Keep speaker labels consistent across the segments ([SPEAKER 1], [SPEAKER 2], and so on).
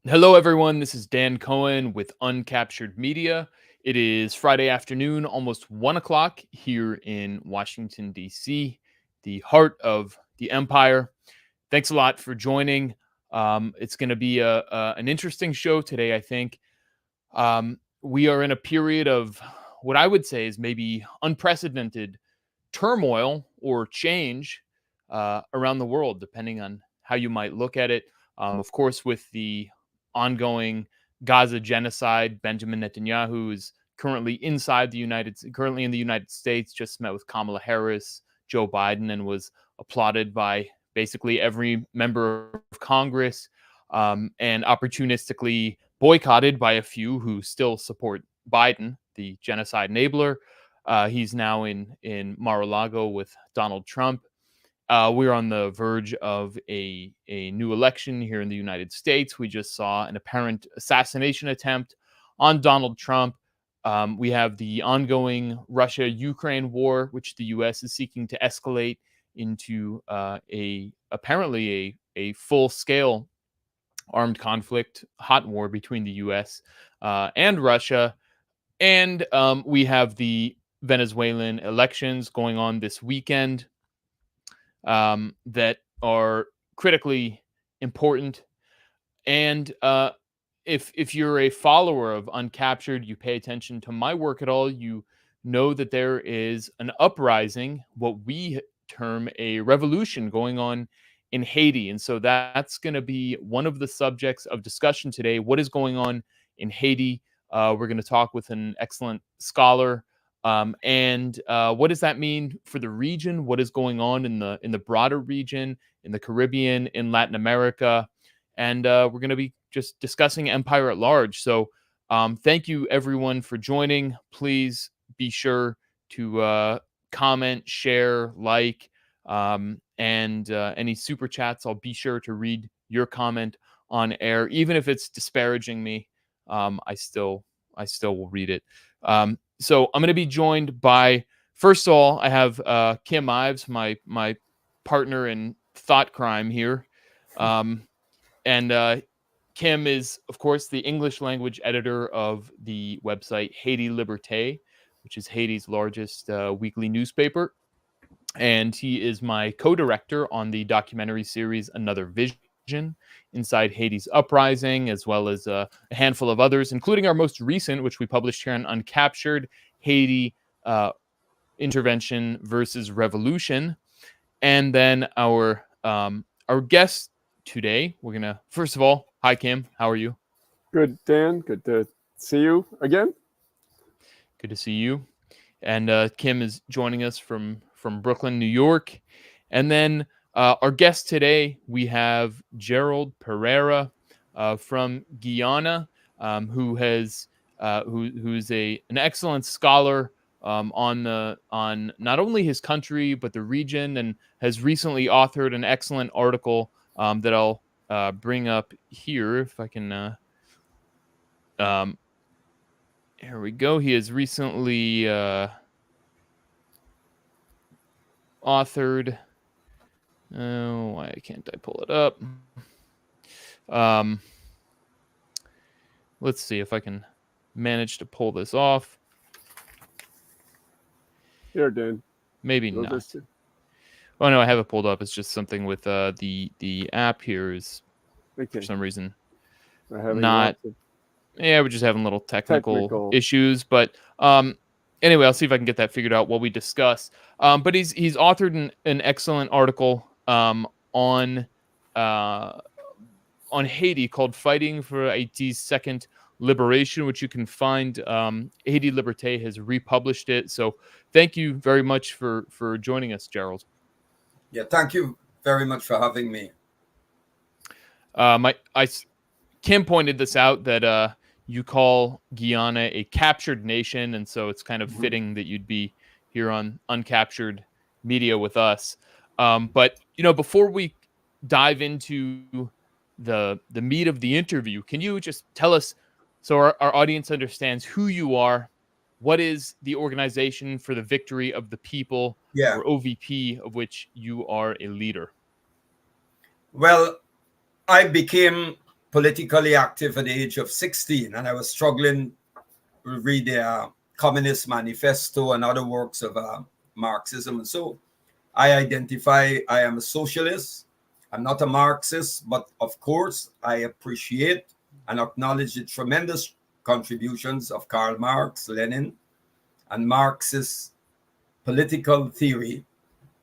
[SPEAKER 1] Hello, everyone. This is Dan Cohen with Uncaptured Media. It is Friday afternoon, almost 1 o'clock here in Washington, D.C., the heart of the empire. Thanks a lot for joining. It's going to be an interesting show today, I think. We are in a period of what I would say is maybe unprecedented turmoil or change around the world, depending on how you might look at it. Of course, with the ongoing Gaza genocide, Benjamin Netanyahu is currently in the United States. Just met with Kamala Harris, Joe Biden, and was applauded by basically every member of Congress, and opportunistically boycotted by a few who still support Biden, the genocide enabler. He's now in Mar-a-Lago with Donald Trump. We're on the verge of a new election here in the United States. We just saw an apparent assassination attempt on Donald Trump. We have the ongoing Russia-Ukraine war, which the U.S. is seeking to escalate into apparently a full-scale armed conflict, hot war between the U.S. And Russia. And we have the Venezuelan elections going on this weekend that are critically important. And if you're a follower of Uncaptured, you pay attention to my work at all, you know that there is an uprising, what we term a revolution going on in Haiti. And so that's going to be one of the subjects of discussion today. What is going on in Haiti? We're going to talk with an excellent scholar. And what does that mean for the region? What is going on in the broader region, in the Caribbean, in Latin America? And we're going to be just discussing empire at large. So thank you, everyone, for joining. Please be sure to comment, share, like, and any super chats. I'll be sure to read your comment on air, even if it's disparaging me. I still will read it. So I'm going to be joined by, first of all, I have Kim Ives, my partner in thought crime here. And Kim is, of course, the English language editor of the website Haiti Liberté, which is Haiti's largest weekly newspaper. And he is my co-director on the documentary series Another Vision inside Haiti's uprising, as well as a handful of others, including our most recent, which we published here on Uncaptured, Haiti Intervention versus Revolution. And then our guest today, we're going to, first of all, hi, Kim. How are you?
[SPEAKER 2] Good, Dan. Good to see you again.
[SPEAKER 1] Good to see you. And Kim is joining us from Brooklyn, New York. And then our guest today, we have Gerald Perreira from Guyana, who's an excellent scholar on not only his country but the region, and has recently authored an excellent article that I'll bring up here if I can. Here we go. He has recently authored. Oh, why can't I pull it up? Let's see if I can manage to pull this off.
[SPEAKER 2] Here, Dan.
[SPEAKER 1] Maybe not. Oh no, I have it pulled up. It's just something with the app here is for some reason not. Yeah, we're just having little technical issues, but anyway, I'll see if I can get that figured out while we discuss. But he's authored an excellent article on Haiti called "Fighting for Haiti's Second Liberation," which you can find. Haiti Liberté has republished it. So thank you very much for joining us, Gerald.
[SPEAKER 3] Yeah, thank you very much for having me.
[SPEAKER 1] Kim pointed this out that you call Guyana a captured nation, and so it's kind of fitting that you'd be here on Uncaptured Media with us. But before we dive into the meat of the interview, can you just tell us, so our audience understands who you are? What is the Organization for the Victory of the People, or OVP, of which you are a leader?
[SPEAKER 3] Well, I became politically active at the age of 16, and I was struggling to read the Communist Manifesto and other works of Marxism. And so I identify I am a socialist. I'm not a Marxist, but of course I appreciate and acknowledge the tremendous contributions of Karl Marx, Lenin, and Marxist political theory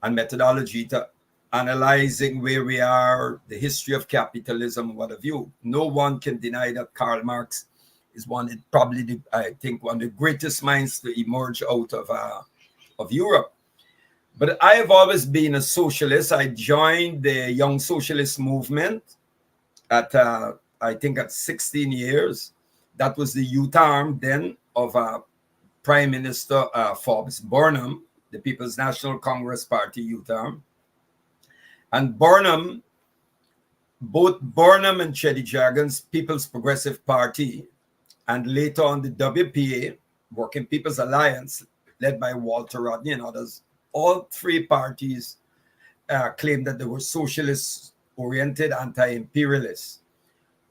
[SPEAKER 3] and methodology to analyzing where we are, the history of capitalism, what have you. No one can deny that Karl Marx is probably I think one of the greatest minds to emerge out of Europe. But I have always been a socialist. I joined the Young Socialist movement at I think at 16 years. That was the youth arm then of Prime Minister Forbes Burnham, the People's National Congress Party youth arm. And Burnham, both Burnham and Cheddi Jagan's People's Progressive Party, and later on the WPA, Working People's Alliance, led by Walter Rodney and others, all three parties claimed that they were socialist-oriented, anti-imperialists.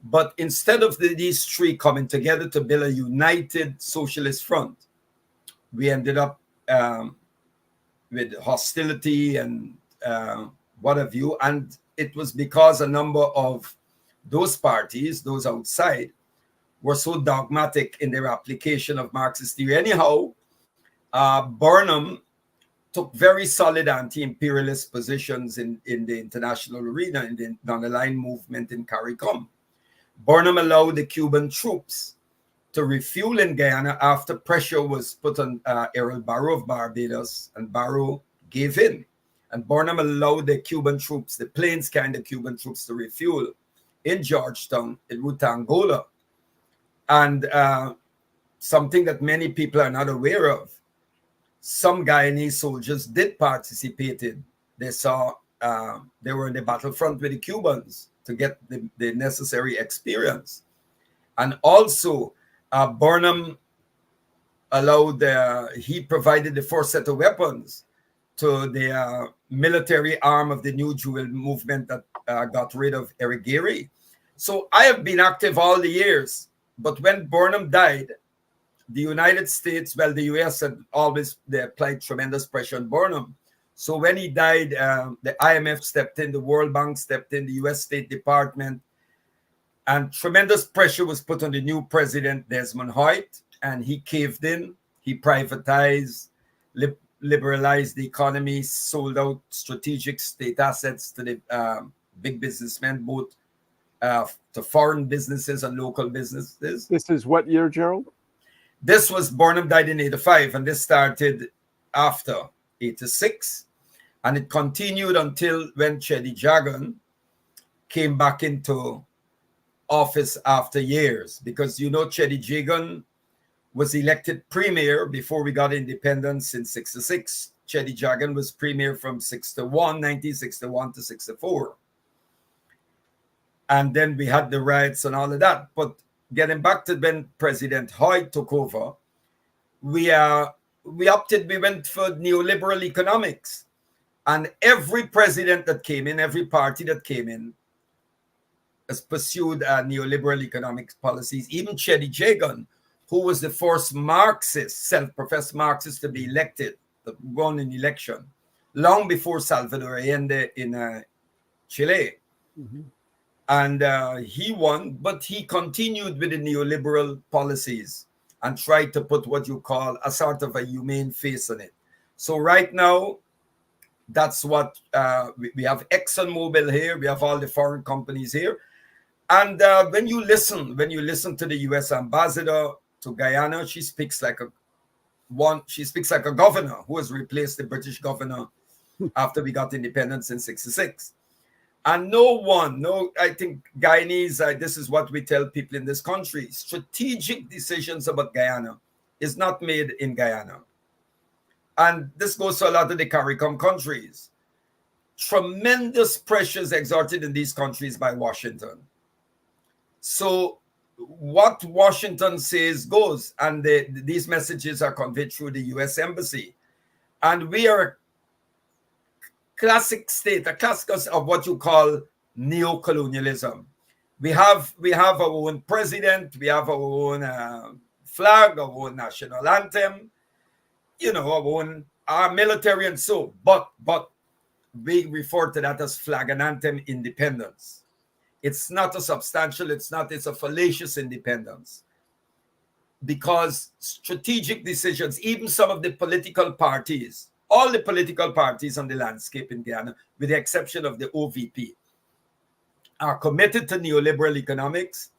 [SPEAKER 3] But instead of these three coming together to build a united socialist front, we ended up with hostility and what have you. And it was because a number of those parties, those outside, were so dogmatic in their application of Marxist theory. Anyhow, Burnham took very solid anti-imperialist positions in the international arena, in the non-aligned movement in CARICOM. Burnham allowed the Cuban troops to refuel in Guyana after pressure was put on Errol Barrow of Barbados, and Barrow gave in. And Burnham allowed the Cuban troops, the planes kind of Cuban troops, to refuel in Georgetown, in route to Angola. And something that many people are not aware of, some Guyanese soldiers did participate in. They saw, they were in the battlefront with the Cubans to get the necessary experience. And also, Burnham allowed, he provided the first set of weapons to the military arm of the New Jewel movement that got rid of Eric Gary. So I have been active all the years, but when Burnham died, the United States, well, the US had always, they applied tremendous pressure on Burnham. So when he died, the IMF stepped in, the World Bank stepped in, the US State Department, and tremendous pressure was put on the new president, Desmond Hoyt, and he caved in. He privatized, liberalized the economy, sold out strategic state assets to the big businessmen, both to foreign businesses and local businesses.
[SPEAKER 2] This is what year, Gerald?
[SPEAKER 3] This was, Burnham died in 85, and this started after 86. And it continued until when Cheddi Jagan came back into office after years. Because, you know, Cheddi Jagan was elected premier before we got independence in 66. Cheddi Jagan was premier from 1961 to 64. And then we had the riots and all of that. But getting back to when President Hoyt took over, we went for neoliberal economics. And every president that came in, every party that came in, has pursued neoliberal economic policies. Even Cheddi Jagan, who was the first Marxist, self-professed Marxist to be elected, that won an election, long before Salvador Allende in Chile. Mm-hmm. And he won, but he continued with the neoliberal policies and tried to put what you call a sort of a humane face on it. So right now, that's what we have. ExxonMobil here, we have all the foreign companies here. And when you listen to the U.S. ambassador to Guyana, she speaks like a governor who has replaced the British governor after we got independence in 66. And I think Guyanese, this is what we tell people in this country, strategic decisions about Guyana is not made in Guyana. And this goes to a lot of the CARICOM countries. Tremendous pressures exerted in these countries by Washington. So what Washington says goes, and these messages are conveyed through the U.S. Embassy. And we are a classic state, a classic of what you call neo-colonialism. We have our own president, we have our own flag, our own national anthem, our military and so. But we refer to that as flag and anthem independence. It's not a substantial, it's a fallacious independence. Because strategic decisions, even some of the political parties, all the political parties on the landscape in Guyana, with the exception of the OVP, are committed to neoliberal economics,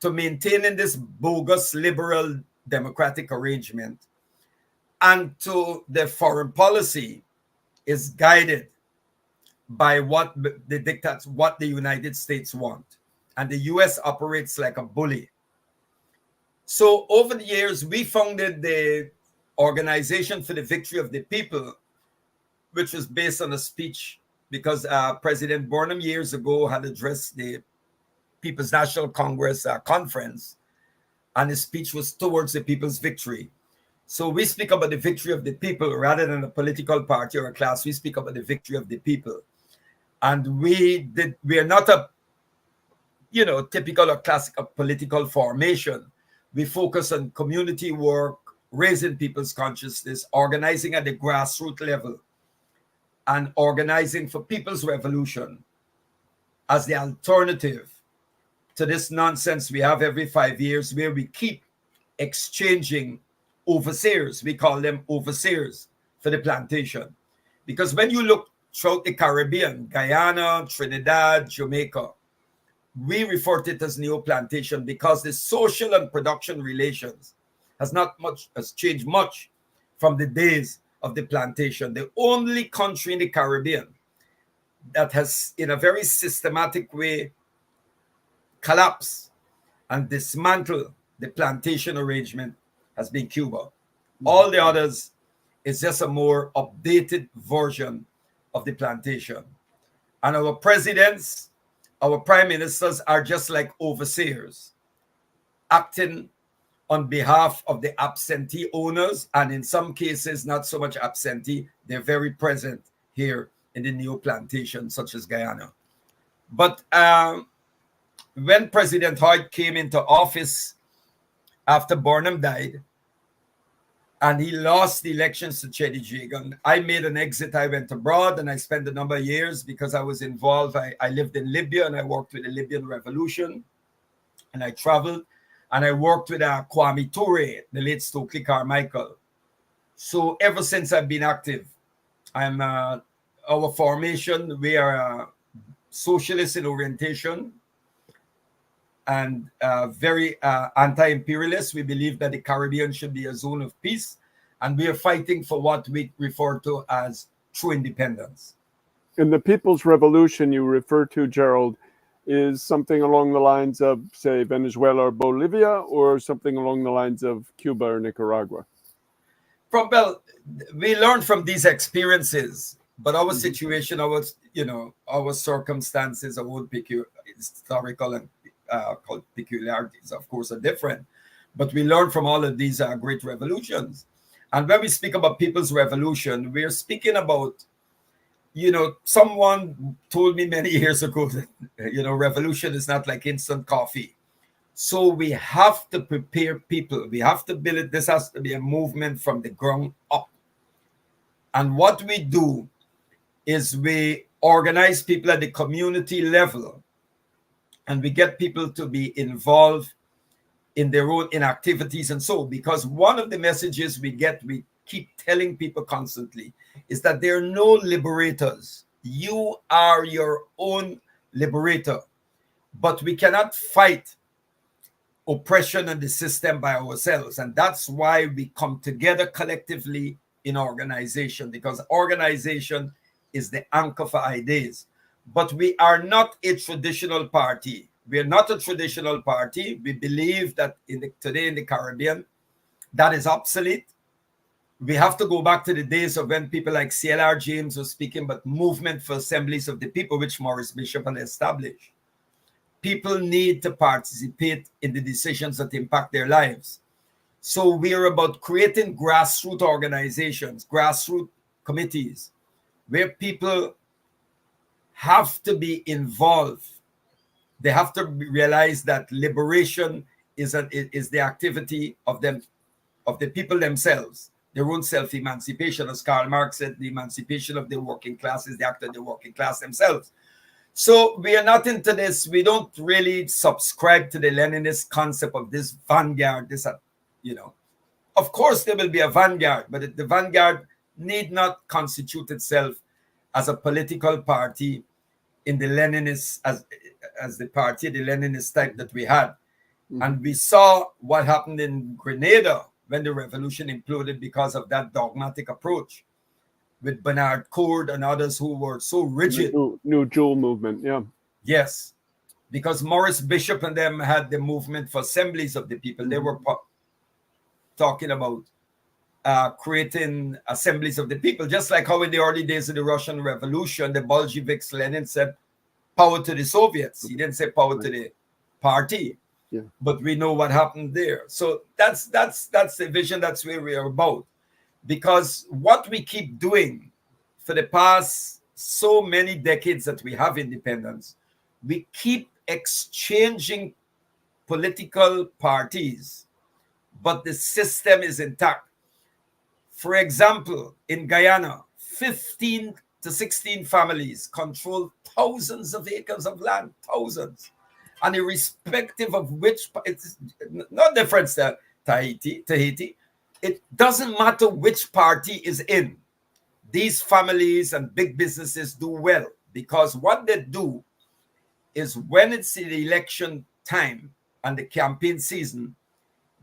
[SPEAKER 3] to maintaining this bogus liberal democratic arrangement, and to their foreign policy is guided by what the dictates, what the United States want. And the US operates like a bully. So over the years, we founded the Organization for the Victory of the People, which was based on a speech because President Burnham years ago had addressed the People's National Congress conference, and his speech was towards the people's victory. So we speak about the victory of the people rather than a political party or a class. We speak about the victory of the people. And we are not a typical or classical political formation. We focus on community work, raising people's consciousness, organizing at the grassroots level, and organizing for people's revolution as the alternative to this nonsense we have every 5 years where we keep exchanging overseers. We call them overseers for the plantation. Because when you look throughout the Caribbean, Guyana, Trinidad, Jamaica, we refer to it as neo-plantation because the social and production relations has changed much from the days of the plantation. The only country in the Caribbean that has, in a very systematic way, collapsed and dismantled the plantation arrangement has been Cuba. All the others is just a more updated version of the plantation. And our presidents, our prime ministers are just like overseers, acting on behalf of the absentee owners, and in some cases, not so much absentee, they're very present here in the new plantation, such as Guyana. But when President Hart came into office after Burnham died, and he lost the elections to Chedi Jagan, I made an exit. I went abroad and I spent a number of years because I was involved. I lived in Libya and I worked with the Libyan revolution, and I traveled and I worked with Kwame Ture, the late Stokely Carmichael. So ever since I've been active, I'm our formation, we are socialist in orientation and very anti-imperialist. We believe that the Caribbean should be a zone of peace, and we are fighting for what we refer to as true independence.
[SPEAKER 2] And the People's Revolution you refer to, Gerald, is something along the lines of, say, Venezuela or Bolivia, or something along the lines of Cuba or Nicaragua?
[SPEAKER 3] Well, we learned from these experiences, but our situation, our circumstances, our own historical and peculiarities, of course, are different. But we learn from all of these great revolutions. And when we speak about People's Revolution, we're speaking about, someone told me many years ago that, revolution is not like instant coffee. So we have to prepare people. We have to build it. This has to be a movement from the ground up. And what we do is we organize people at the community level, and we get people to be involved in their own activities. And so, because one of the messages we keep telling people constantly, is that there are no liberators. You are your own liberator. But we cannot fight oppression and the system by ourselves. And that's why we come together collectively in organization, because organization is the anchor for ideas. But we are not a traditional party. We are not a traditional party. We believe that today in the Caribbean, that is obsolete. We have to go back to the days of when people like C.L.R. James was speaking about movement for assemblies of the people, which Maurice Bishop had established. People need to participate in the decisions that impact their lives. So we are about creating grassroots organizations, grassroots committees, where people have to be involved They have to realize that liberation is the activity of them, of the people themselves, their own self-emancipation. As Karl Marx said, the emancipation of the working class is the act of the working class themselves. So we are not into this. We don't really subscribe to the Leninist concept of this vanguard, this, you know. Of course, there will be a vanguard, but the vanguard need not constitute itself as a political party in the Leninist, as the party, the Leninist type that we had. And we saw what happened in Grenada when the revolution imploded because of that dogmatic approach with Bernard Court and others who were so rigid.
[SPEAKER 2] New Jewel movement, yeah.
[SPEAKER 3] Yes, because Maurice Bishop and them had the movement for assemblies of the people. They were talking about creating assemblies of the people, just like how in the early days of the Russian Revolution, the Bolsheviks, Lenin said, power to the Soviets. He didn't say power to the party.
[SPEAKER 2] Yeah.
[SPEAKER 3] But we know what happened there. So that's the vision. That's where we are about. Because what we keep doing for the past so many decades that we have independence, we keep exchanging political parties, but the system is intact. For example, in Guyana, 15 to 16 families control thousands of acres of land, thousands. And irrespective of which, it's no difference to Haiti. It doesn't matter which party is in. These families and big businesses do well because what they do is when it's the election time and the campaign season,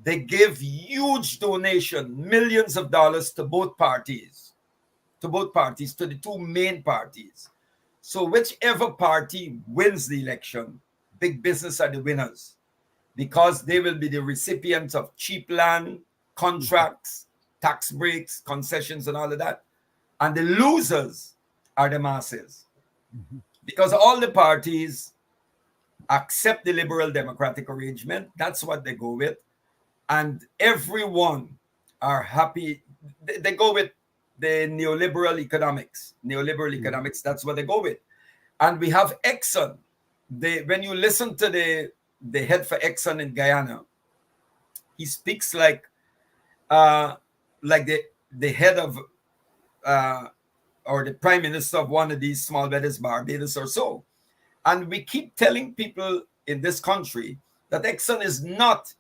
[SPEAKER 3] they give huge donation, millions of dollars to both parties, to the two main parties. So whichever party wins the election, big business are the winners because they will be the recipients of cheap land, contracts, tax breaks, concessions, and all of that. And the losers are the masses because all the parties accept the liberal democratic arrangement. That's what they go with. And everyone are happy. They go with the neoliberal economics. That's what they go with. And we have Exxon. When you listen to the head for Exxon in Guyana, he speaks like the head of or the prime minister of one of these small brothers, Barbados or so. And we keep telling people in this country that ExxonMobil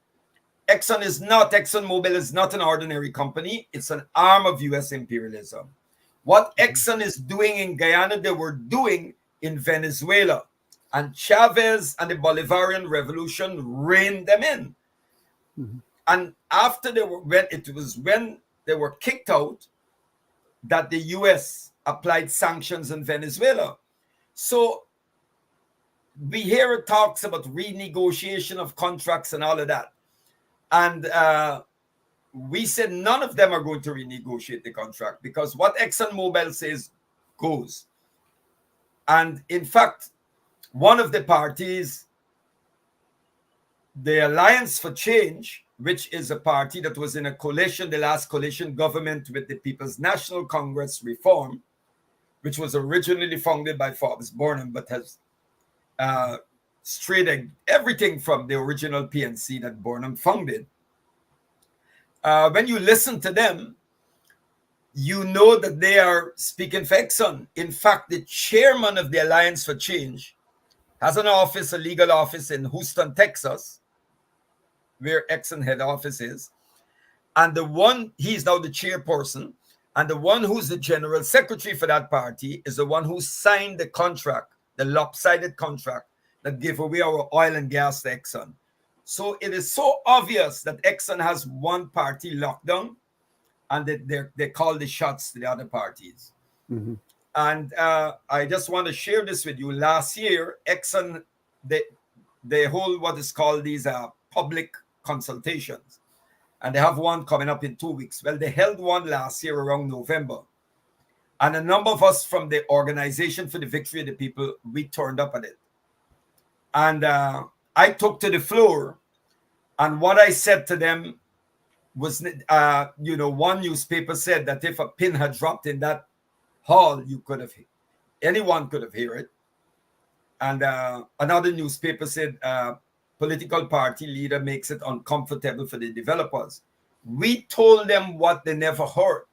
[SPEAKER 3] is not an ordinary company. It's an arm of U.S. imperialism. What Exxon is doing in Guyana, they were doing in Venezuela. And Chavez and the Bolivarian Revolution reined them in. And after when they were kicked out that the U.S. applied sanctions in Venezuela. So we hear talks about renegotiation of contracts and all of that. And we said none of them are going to renegotiate the contract because what ExxonMobil says goes. And in fact, one of the parties, the Alliance for Change, which is a party that was in a coalition, the last coalition government with the People's National Congress Reform, which was originally founded by Forbes Burnham, but has strayed everything from the original PNC that Burnham founded. When you listen to them, you know that they are speaking for Exxon. In fact, the chairman of the Alliance for Change has an office, a legal office in Houston, Texas, where Exxon head office is. And he's now the chairperson. And the one who's the general secretary for that party is the one who signed the contract, the lopsided contract that gave away our oil and gas to Exxon. So it is so obvious that Exxon has one party locked down and they call the shots to the other parties. And I just want to share this with you. Last year, Exxon, they hold what is called these public consultations. And they have one coming up in 2 weeks. Well, they held one last year around November. And a number of us from the Organization for the Victory of the People, we turned up at it. And I took to the floor. And what I said to them was, one newspaper said that if a pin had dropped in that hall, anyone could have heard it. And another newspaper said, political party leader makes it uncomfortable for the developers. We told them what they never heard,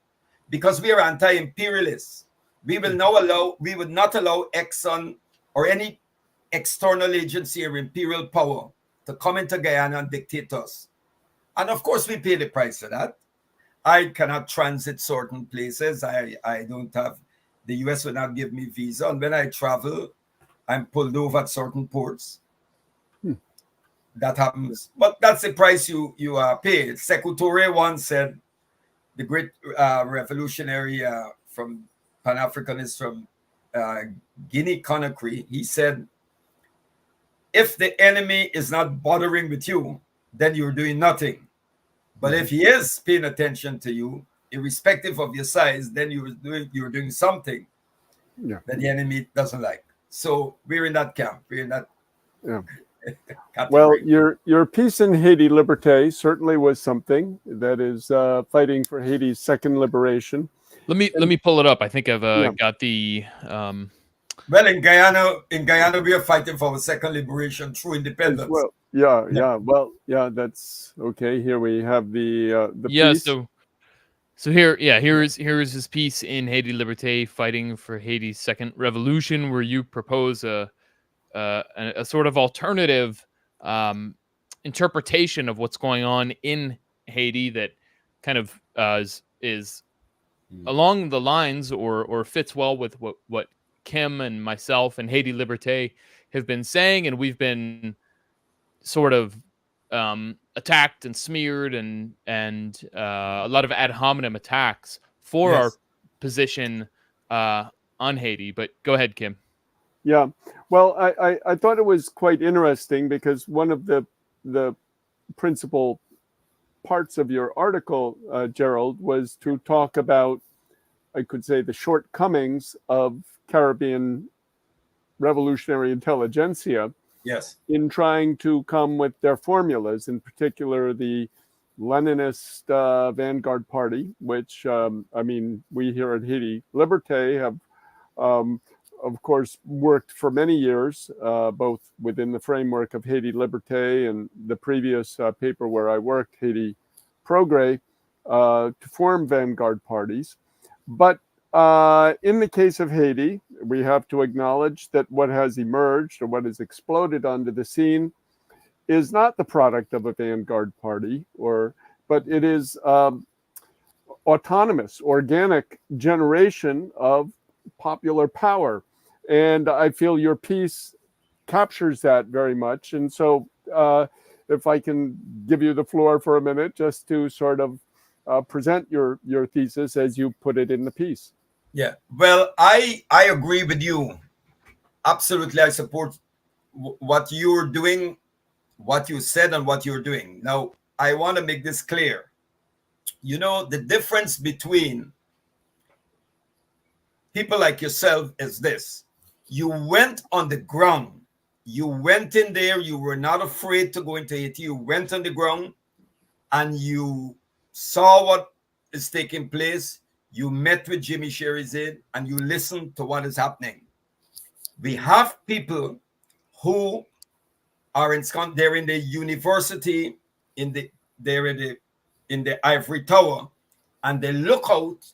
[SPEAKER 3] because we are anti-imperialists. We would not allow Exxon or any external agency or imperial power to come into Guyana and dictate us. And of course, we pay the price for that. I cannot transit certain places. I don't have, the US would not give me visa. And when I travel, I'm pulled over at certain ports. That happens. But that's the price you pay. Sekou Touré once said, the great revolutionary from Pan-Africanist from Guinea-Conakry, he said, if the enemy is not bothering with you, then you're doing nothing. But if he is paying attention to you, irrespective of your size, then you're doing something that the enemy doesn't like. So we're in that camp. We're in that.
[SPEAKER 2] Well, your piece in Haiti Liberté certainly was something that is fighting for Haiti's second liberation.
[SPEAKER 1] Let me pull it up. I think I've got the.
[SPEAKER 3] Well, in Guyana, we are fighting for our second liberation through independence.
[SPEAKER 2] Well, yeah. That's okay. Here we have the piece.
[SPEAKER 1] So here is his piece in Haiti Liberté, fighting for Haiti's second revolution, where you propose a sort of alternative interpretation of what's going on in Haiti that kind of is along the lines or fits well with what Kim and myself and Haiti Liberté have been saying, and we've been sort of attacked and smeared and a lot of ad hominem attacks for our position on Haiti. But go ahead, Kim.
[SPEAKER 2] Yeah, well, I thought it was quite interesting because one of the principal parts of your article, Gerald, was to talk about, I could say, the shortcomings of Caribbean revolutionary intelligentsia in trying to come with their formulas, in particular the Leninist Vanguard Party, which, we here at Haiti Liberté have, of course, worked for many years, both within the framework of Haiti Liberté and the previous paper where I worked, Haiti Progrès, to form vanguard parties. But in the case of Haiti, we have to acknowledge that what has emerged or what has exploded onto the scene is not the product of a vanguard party, but it is autonomous, organic generation of popular power. And I feel your piece captures that very much. And so if I can give you the floor for a minute just to sort of present your thesis as you put it in the piece.
[SPEAKER 3] Yeah, well, I agree with you. Absolutely, I support what you're doing, what you said and what you're doing. Now, I want to make this clear. You know, the difference between people like yourself is this. You went on the ground. You went in there. You were not afraid to go into Haiti. You went on the ground and you saw what is taking place. You met with Jimmy Sherizade and you listened to what is happening. We have people who are they're in the university, they're in the ivory tower, and they look out,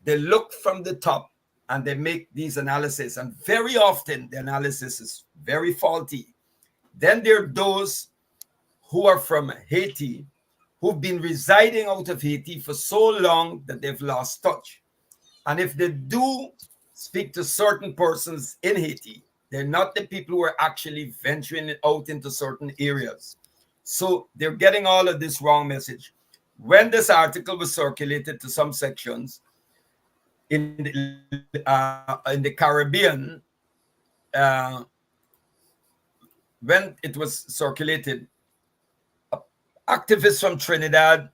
[SPEAKER 3] they look from the top, and they make these analyses. And very often the analysis is very faulty. Then there are those who are from Haiti, who've been residing out of Haiti for so long that they've lost touch. And if they do speak to certain persons in Haiti, they're not the people who are actually venturing out into certain areas. So they're getting all of this wrong message. When this article was circulated to some sections in the Caribbean, when it was circulated, activists from Trinidad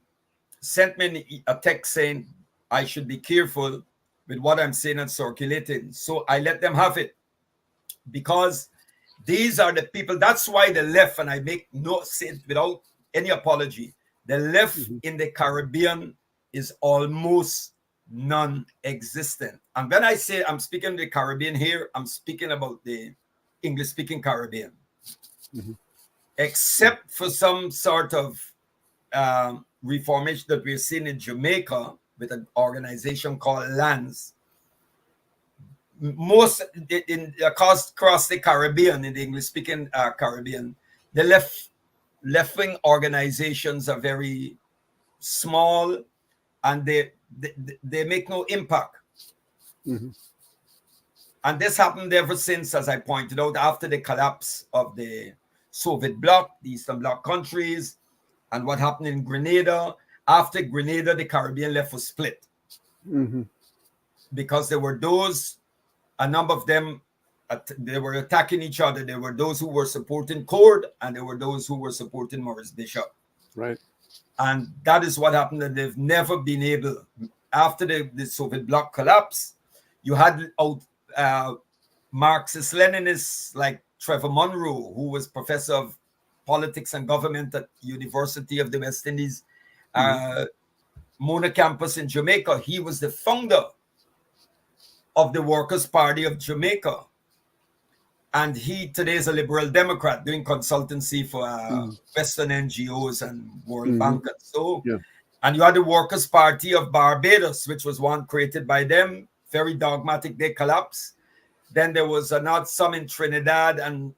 [SPEAKER 3] sent me a text saying I should be careful with what I'm saying and circulating. So I let them have it, because these are the people. That's why the left, and I make no sense without any apology, the left in the Caribbean is almost non-existent. And when I say I'm speaking of the Caribbean here, I'm speaking about the English-speaking Caribbean,
[SPEAKER 2] Mhm.
[SPEAKER 3] except for some sort of reformation that we're seeing in Jamaica with an organization called LANS. Most across the Caribbean, in the English-speaking Caribbean, the left-wing organizations are very small, and they make no impact.
[SPEAKER 2] Mhm.
[SPEAKER 3] And this happened ever since, as I pointed out, after the collapse of the Soviet bloc, the Eastern Bloc countries, and what happened in Grenada. After Grenada, the Caribbean left was split.
[SPEAKER 2] Mhm.
[SPEAKER 3] Because there were those, a number of them, they were attacking each other. There were those who were supporting Cord, and there were those who were supporting Maurice Bishop.
[SPEAKER 2] Right.
[SPEAKER 3] And that is what happened. And they've never been able, after the Soviet bloc collapse, you had Marxist-Leninists like Trevor Munro, who was professor of politics and government at University of the West Indies, Mona campus in Jamaica. He was the founder of the Workers' Party of Jamaica. And he today is a liberal Democrat doing consultancy for Western NGOs and World Bank. And so, and you had the Workers' Party of Barbados, which was one created by them, very dogmatic. They collapsed. Then there was not some in Trinidad, and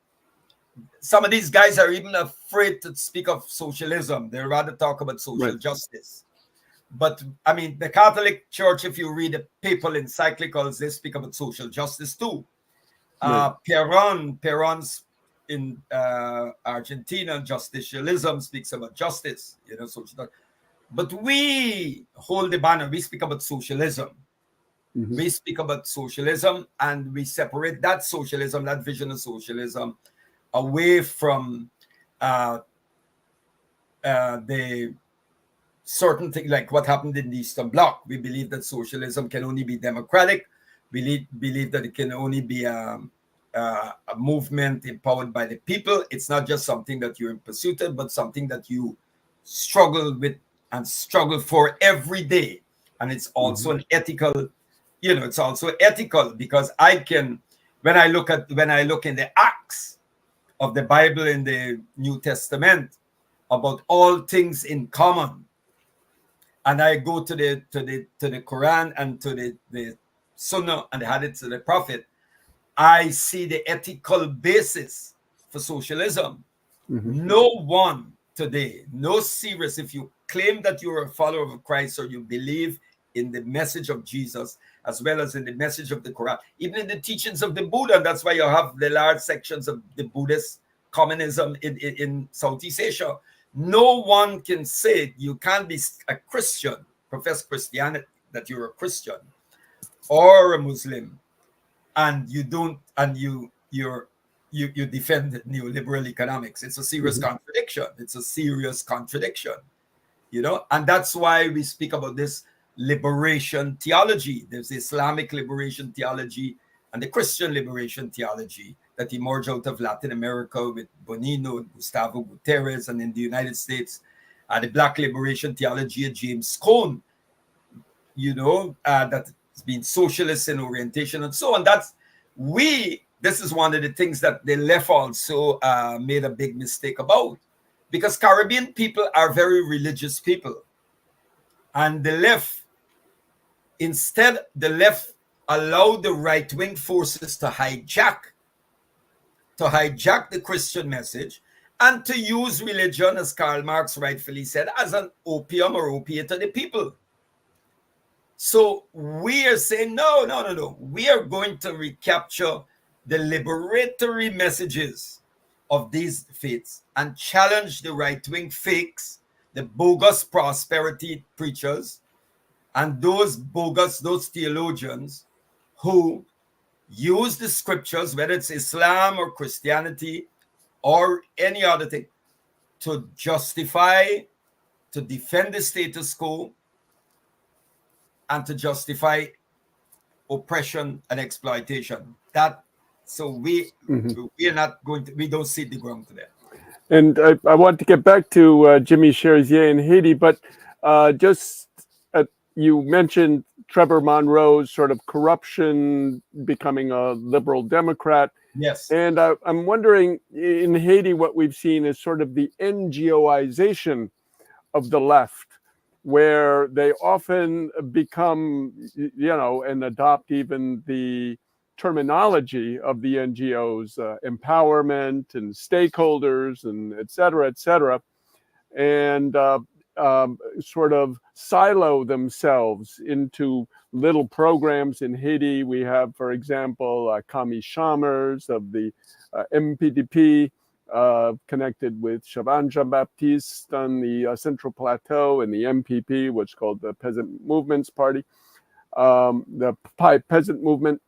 [SPEAKER 3] some of these guys are even afraid to speak of socialism. They rather talk about social justice. But I mean, the Catholic Church, if you read the papal encyclicals, they speak about social justice too. Perron's in Argentina, justicialism speaks about justice, social. But we hold the banner. We speak about socialism. We speak about socialism, and we separate that socialism, that vision of socialism, away from the certain thing like what happened in the Eastern Bloc. We believe that socialism can only be democratic. We believe that it can only be a movement empowered by the people. It's not just something that you're in pursuit of, but something that you struggle with and struggle for every day. And it's also an ethical, it's also ethical, because I can, when I look in the Acts of the Bible in the New Testament about all things in common, and I go to the Quran and to the Sunnah and the Hadith of the Prophet, I see the ethical basis for socialism. No one today, no serious, if you claim that you're a follower of Christ or you believe in the message of Jesus, as well as in the message of the Quran, even in the teachings of the Buddha, and that's why you have the large sections of the Buddhist communism in Southeast Asia. No one can say you can't be a Christian, profess Christianity, that you're a Christian or a Muslim, and you don't, and you defend neoliberal economics. It's a serious contradiction. It's a serious contradiction, and that's why we speak about this liberation theology. There's Islamic liberation theology and the Christian liberation theology that emerged out of Latin America with Bonino and Gustavo Gutierrez, and in the United States, the Black liberation theology of James Cone, that's been socialist in orientation and so on. This is one of the things that the left also made a big mistake about, because Caribbean people are very religious people. And the left allowed the right-wing forces to hijack the Christian message and to use religion, as Karl Marx rightfully said, as an opium or opiate to the people. So we are saying, no. We are going to recapture the liberatory messages of these faiths and challenge the right-wing fakes, the bogus prosperity preachers, and those theologians who use the scriptures, whether it's Islam or Christianity or any other thing, to justify, to defend the status quo, and to justify oppression and exploitation. We are not going to, we don't see the ground today.
[SPEAKER 2] And I want to get back to Jimmy Cherizier in Haiti, but you mentioned Trevor Monroe's sort of corruption, becoming a liberal Democrat.
[SPEAKER 3] Yes.
[SPEAKER 2] And I'm wondering, in Haiti, what we've seen is sort of the NGOization of the left, where they often become, and adopt even the terminology of the NGOs, empowerment and stakeholders and et cetera, and sort of silo themselves into little programs. In Haiti, we have, for example, Kami Shamers of the MPDP, connected with Chaban Jean-Baptiste on the Central Plateau, and the MPP, which is called the Peasant Movements Party, the Peasant Movement.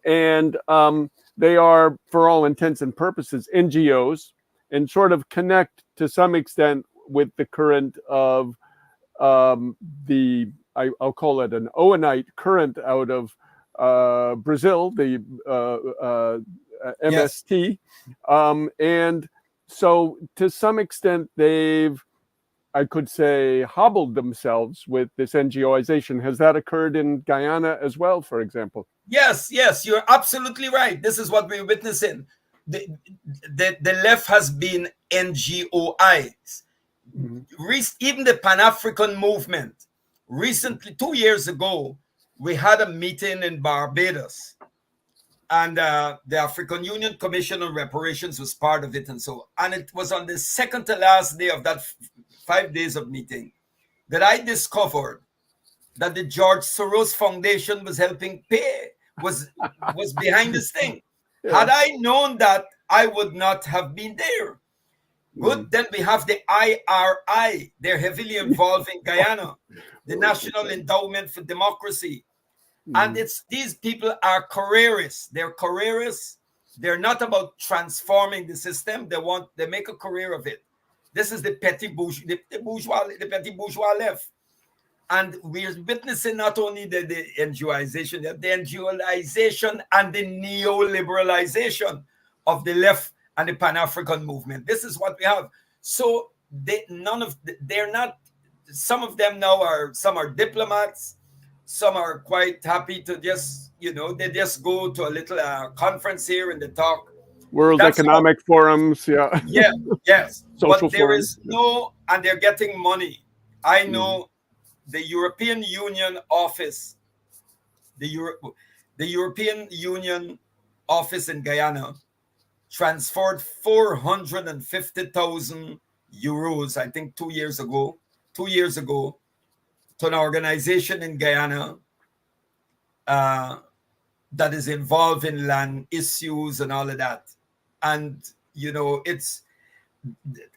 [SPEAKER 2] And they are, for all intents and purposes, NGOs, and sort of connect to some extent with the current of I'll call it an Owenite current out of Brazil, the MST. Yes. And so to some extent, they've, I could say, hobbled themselves with this NGOization. Has that occurred in Guyana as well, for example?
[SPEAKER 3] Yes, you're absolutely right. This is what we're witnessing. The left has been NGOized. Even the Pan-African movement. Recently, 2 years ago, we had a meeting in Barbados, and the African Union Commission on Reparations was part of it, and it was on the second to last day of that 5 days of meeting that I discovered that the George Soros Foundation was helping pay, was behind this thing. Yeah. Had I known that, I would not have been there. Good. Then we have the IRI. They're heavily involved in Guyana, the National Endowment for Democracy. And these people are careerists. They're careerists. They're not about transforming the system. They make a career of it. This is the petty bourgeois, the petty bourgeois left. And we're witnessing not only the NGOization, the NGOization and the neoliberalization of the left and the Pan-African movement. This is what we have. So they're not, some of them now some are diplomats, some are quite happy to just, they just go to a little conference here and they talk.
[SPEAKER 2] World Economic Forums, yeah.
[SPEAKER 3] Yeah, yes.
[SPEAKER 2] Social
[SPEAKER 3] but there
[SPEAKER 2] forums,
[SPEAKER 3] is no, and they're getting money. I know the European Union office, the European Union office in Guyana transferred 450,000 euros, I think 2 years ago, to an organization in Guyana that is involved in land issues and all of that. And, it's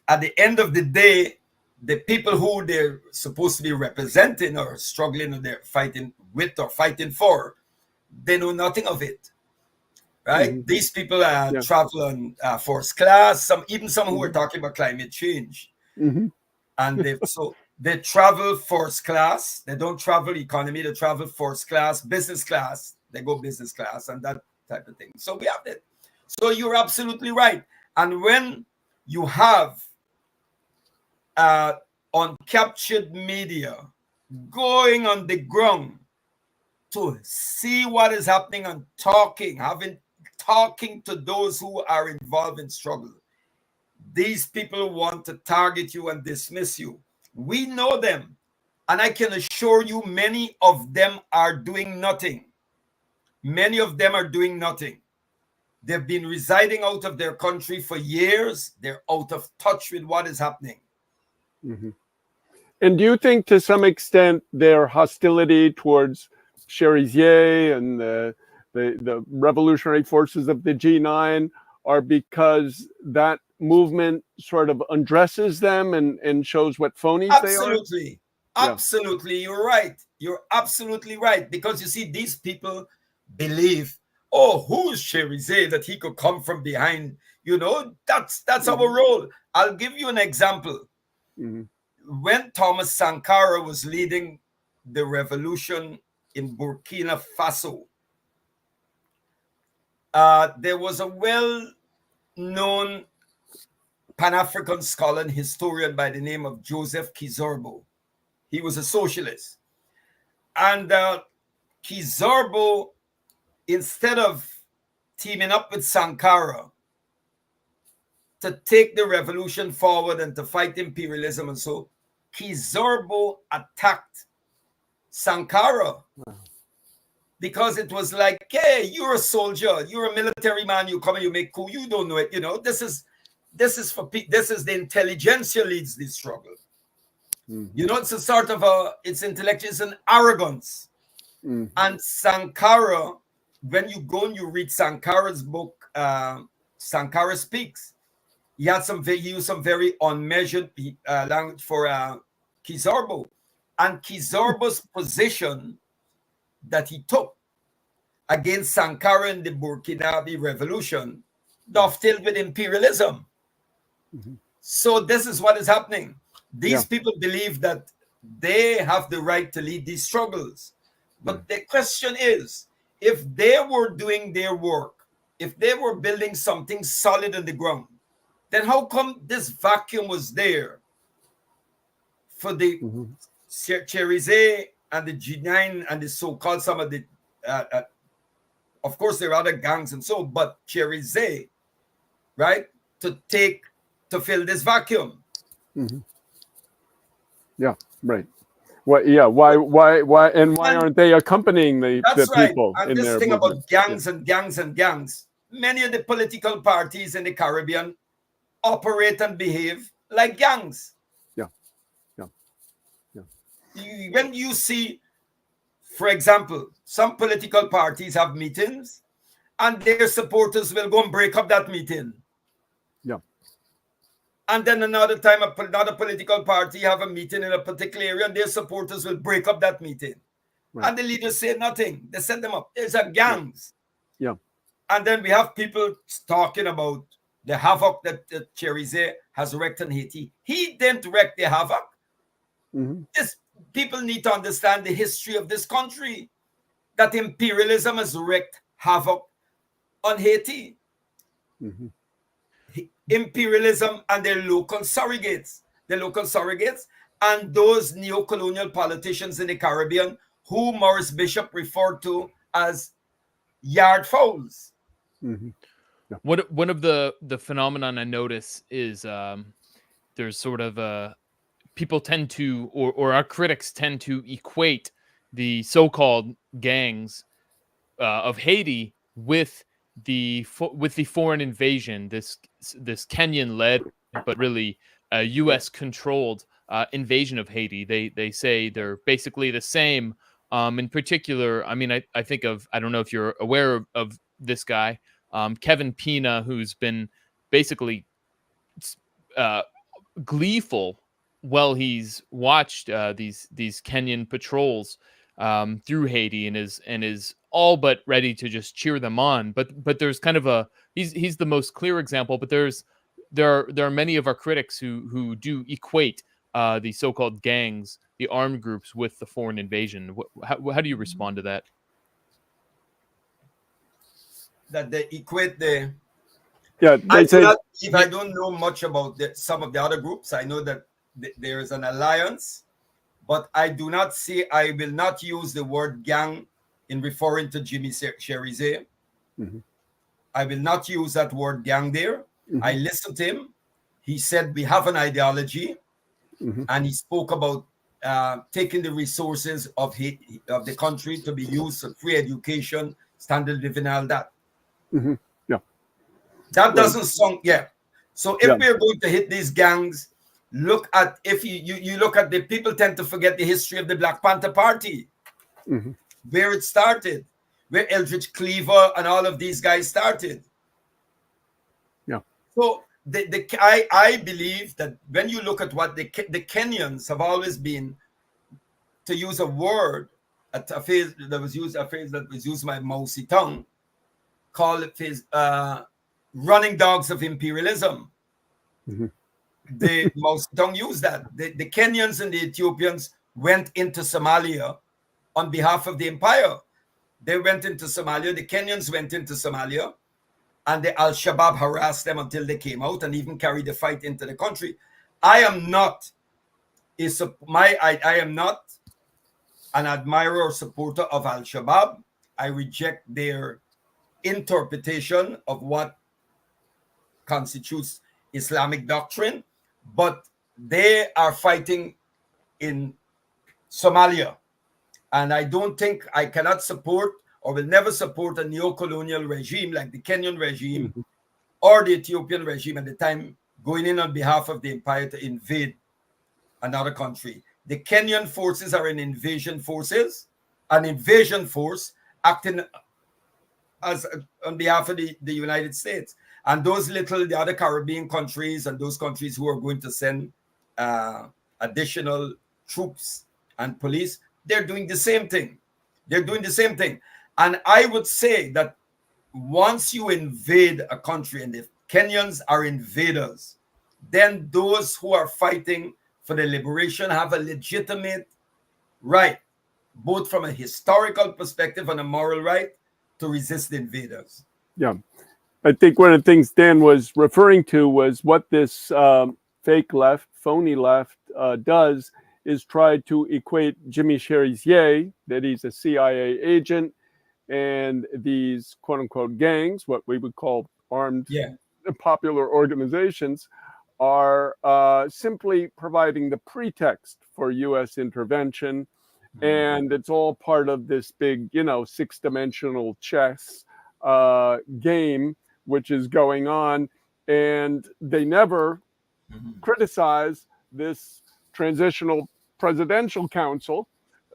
[SPEAKER 3] at the end of the day, the people who they're supposed to be representing or struggling, or they're fighting with or fighting for, they know nothing of it. Right? These people travel on first class. Some who are talking about climate change, and they travel first class. They don't travel economy. They travel first class, business class. They go business class and that type of thing. So we have that. So you're absolutely right. And when you have uncaptured media going on the ground to see what is happening and talking to those who are involved in struggle. These people want to target you and dismiss you. We know them. And I can assure you, many of them are doing nothing. Many of them are doing nothing. They've been residing out of their country for years. They're out of touch with what is happening.
[SPEAKER 2] And do you think, to some extent, their hostility towards Cherizier and the revolutionary forces of the G9 are because that movement sort of undresses them and shows what phonies they are?
[SPEAKER 3] Absolutely. You're right. You're absolutely right. Because you see, these people believe, who's Cherizier that he could come from behind? That's our role. I'll give you an example. When Thomas Sankara was leading the revolution in Burkina Faso, there was a well-known Pan-African scholar and historian by the name of Joseph Kizerbo. He was a socialist. And Kizorbo, instead of teaming up with Sankara to take the revolution forward and to fight imperialism and so, Kizorbo attacked Sankara because it was like, hey, you're a soldier, you're a military man, you come and you make coup, you don't know it, this is the intelligentsia leads this struggle. It's a sort of it's intellectual, it's an arrogance. And Sankara, when you go and you read Sankara's book, Sankara Speaks, he used some very unmeasured language for Kizorbo. And Kizorbo's position that he took against Sankara in the Burkinabe revolution dovetailed with imperialism. So this is what is happening. These people believe that they have the right to lead these struggles. But the question is, if they were doing their work, if they were building something solid on the ground, then how come this vacuum was there for the Cherise and the G9 and the so-called some of the, of course there are other gangs and so, but Cherise, right, to fill this vacuum.
[SPEAKER 2] Yeah, right. Well, yeah. Why aren't they accompanying the people
[SPEAKER 3] and
[SPEAKER 2] in
[SPEAKER 3] this
[SPEAKER 2] their
[SPEAKER 3] thing
[SPEAKER 2] movement?
[SPEAKER 3] about gangs and gangs and gangs? Many of the political parties in the Caribbean operate and behave like gangs. When you see, for example, some political parties have meetings and their supporters will go and break up that meeting. And then another time, another political party have a meeting in a particular area and their supporters will break up that meeting. And the leaders say nothing. They set them up. There's a gangs. And then we have people talking about the havoc that Cherise has wreaked on Haiti. He didn't wreak the havoc. People need to understand the history of this country, that imperialism has wreaked havoc on Haiti. Imperialism and their local surrogates, and those neo-colonial politicians in the Caribbean who Maurice Bishop referred to as yard fowls.
[SPEAKER 1] One of the phenomenon I notice is there's sort of people tend to, or our critics tend to equate the so-called gangs of Haiti with the foreign invasion, this Kenyan-led but really U.S. controlled invasion of Haiti. They say they're basically the same. In particular, I mean, I think of, I don't know if you're aware of this guy, Kevin Pina, who's been basically gleeful while he's watched these Kenyan patrols through Haiti and is all but ready to just cheer them on. But there's kind of he's the most clear example. But there are many of our critics who do equate the so-called gangs, the armed groups, with the foreign invasion. How do you respond to that?
[SPEAKER 3] That they equate the.
[SPEAKER 2] Yeah, they say.
[SPEAKER 3] If I don't know much about some of the other groups, I know that there is an alliance, but I will not use the word gang in referring to Jimmy Cherise. I will not use that word gang there. I listened to him. He said we have an ideology, and he spoke about taking the resources of the country to be used for free education, standard living, all that. That doesn't sound, So if we're going to hit these gangs, look at, if you look at the people tend to forget the history of the Black Panther Party, where it started, where Eldridge Cleaver and all of these guys started. So I believe that when you look at what the Kenyans have always been, to use a word, a phrase that was used by Mao Zedong, called it running dogs of imperialism. The Mao Zedong used that. The Kenyans and the Ethiopians went into Somalia on behalf of the empire. They went into Somalia. The Kenyans went into Somalia, and the Al-Shabaab harassed them until they came out and even carried the fight into the country. I am not an admirer or supporter of Al-Shabaab. I reject their interpretation of what constitutes Islamic doctrine, but they are fighting in Somalia. And I don't think I cannot support or will never support a neo-colonial regime like the Kenyan regime or the Ethiopian regime at the time going in on behalf of the empire to invade another country. The Kenyan forces are an invasion force acting as on behalf of the United States. And the other Caribbean countries and those countries who are going to send additional troops and police, they're doing the same thing. They're doing the same thing. And I would say that once you invade a country, and if Kenyans are invaders, then those who are fighting for the liberation have a legitimate right, both from a historical perspective and a moral right, to resist the invaders.
[SPEAKER 2] Yeah. I think one of the things Dan was referring to was what this fake left, phony left does is try to equate Jimmy Cherizier, that he's a CIA agent, and these quote unquote gangs, what we would call armed popular organizations, are simply providing the pretext for U.S. intervention. And it's all part of this big, six-dimensional chess game, which is going on. And they never criticize this transitional presidential council,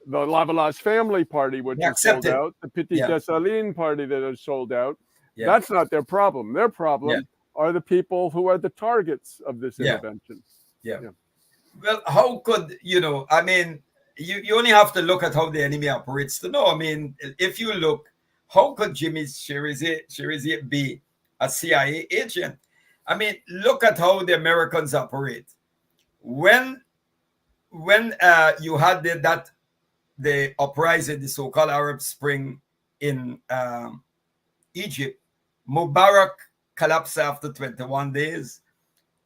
[SPEAKER 2] the Lavalas family party, which is sold out, the Petit Dessalines party that is sold out. That's not their problem. Their problem are the people who are the targets of this intervention.
[SPEAKER 3] Well, how could, you only have to look at how the enemy operates to know. I mean, if you look, how could Jimmy Cherizier be a CIA agent? I mean, look at how the Americans operate. When you had the uprising, the so-called Arab Spring in Egypt, Mubarak collapsed after 21 days.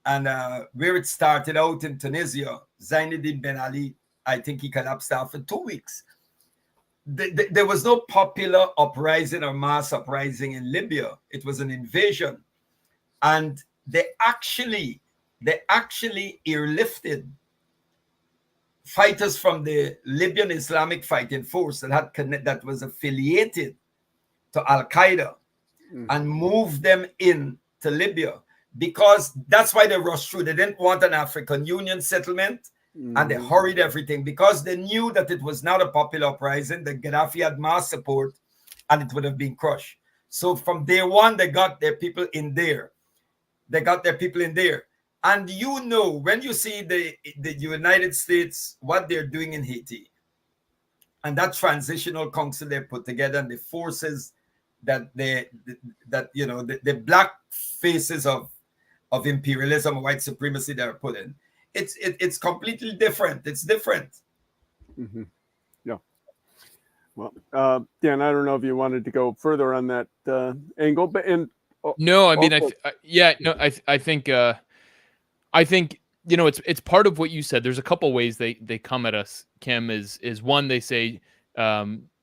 [SPEAKER 3] And where it started out in Tunisia, Zainuddin Ben Ali, I think he collapsed after 2 weeks. There was no popular uprising or mass uprising in Libya. It was an invasion. And they actually airlifted fighters from the Libyan Islamic Fighting Force that was affiliated to Al-Qaeda and moved them in to Libya, because that's why they rushed through. They didn't want an African Union settlement, and they hurried everything because they knew that it was not a popular uprising, that Gaddafi had mass support, and it would have been crushed. So from day one, they got their people in there. And when you see the United States, what they're doing in Haiti, and that transitional council they put together, and the forces that the black faces of imperialism or white supremacy that are put in, it's completely different. It's different.
[SPEAKER 2] Yeah. Well, Dan, I don't know if you wanted to go further on that angle, but
[SPEAKER 1] no, I mean, I think it's part of what you said. There's a couple ways they come at us, Kim. Is one, they say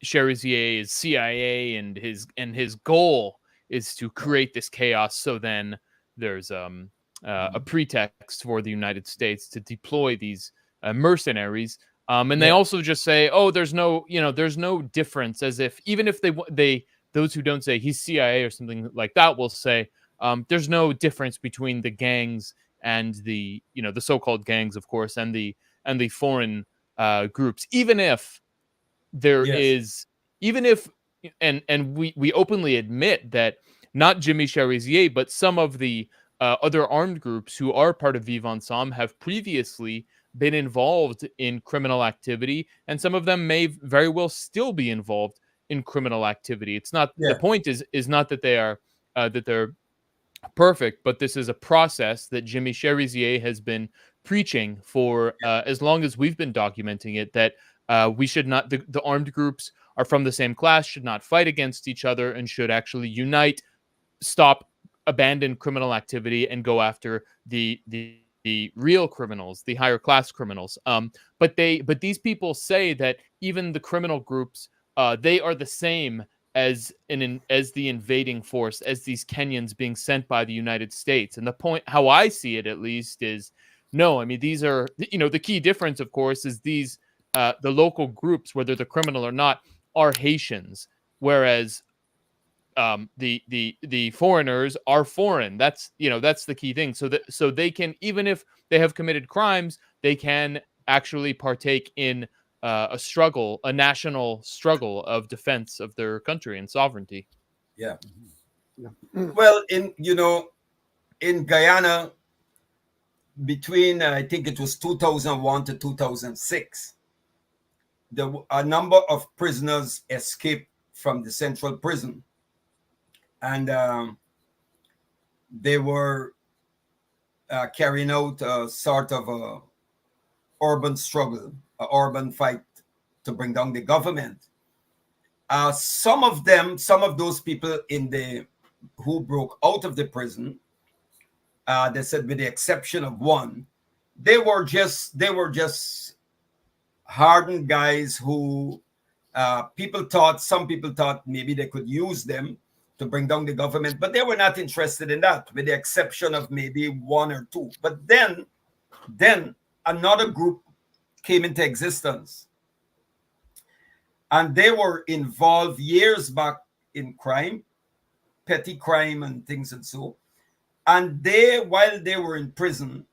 [SPEAKER 1] Cherizier is CIA and his goal is to create this chaos. So then there's a pretext for the United States to deploy these mercenaries. And they also just say, oh, there's no difference, as if even if they those who don't say he's CIA or something like that will say there's no difference between the gangs and the so-called gangs, of course, and the foreign groups, even if there is, even if, and we openly admit that not Jimmy Cherizier, but some of the other armed groups who are part of Vivre Ensemble have previously been involved in criminal activity, and some of them may very well still be involved in criminal activity. It's not the point is not that they are that they're perfect, but this is a process that Jimmy Cherizier has been preaching for as long as we've been documenting it, that we should not, the armed groups are from the same class, should not fight against each other, and should actually unite, abandon criminal activity, and go after the the real criminals, the higher class criminals. But these people say that even the criminal groups, they are the same as as the invading force, as these Kenyans being sent by the United States. And the point, how I see it at least, is no. I mean, these are, the key difference, of course, is these the local groups, whether they're criminal or not, are Haitians, whereas the foreigners are foreign. That's the key thing. So they can, even if they have committed crimes, they can actually partake in a national struggle of defense of their country and sovereignty.
[SPEAKER 3] Yeah.
[SPEAKER 2] Yeah.
[SPEAKER 3] Well, in Guyana, between I think it was 2001 to 2006, a number of prisoners escaped from the central prison, and they were carrying out a sort of a urban struggle, an urban fight to bring down the government. Some of those people who broke out of the prison, they said, with the exception of one, they were just hardened guys who some people thought maybe they could use them to bring down the government, but they were not interested in that, with the exception of maybe one or two. But then another group came into existence, and they were involved years back in crime, petty crime and things and so. And while they were in prison,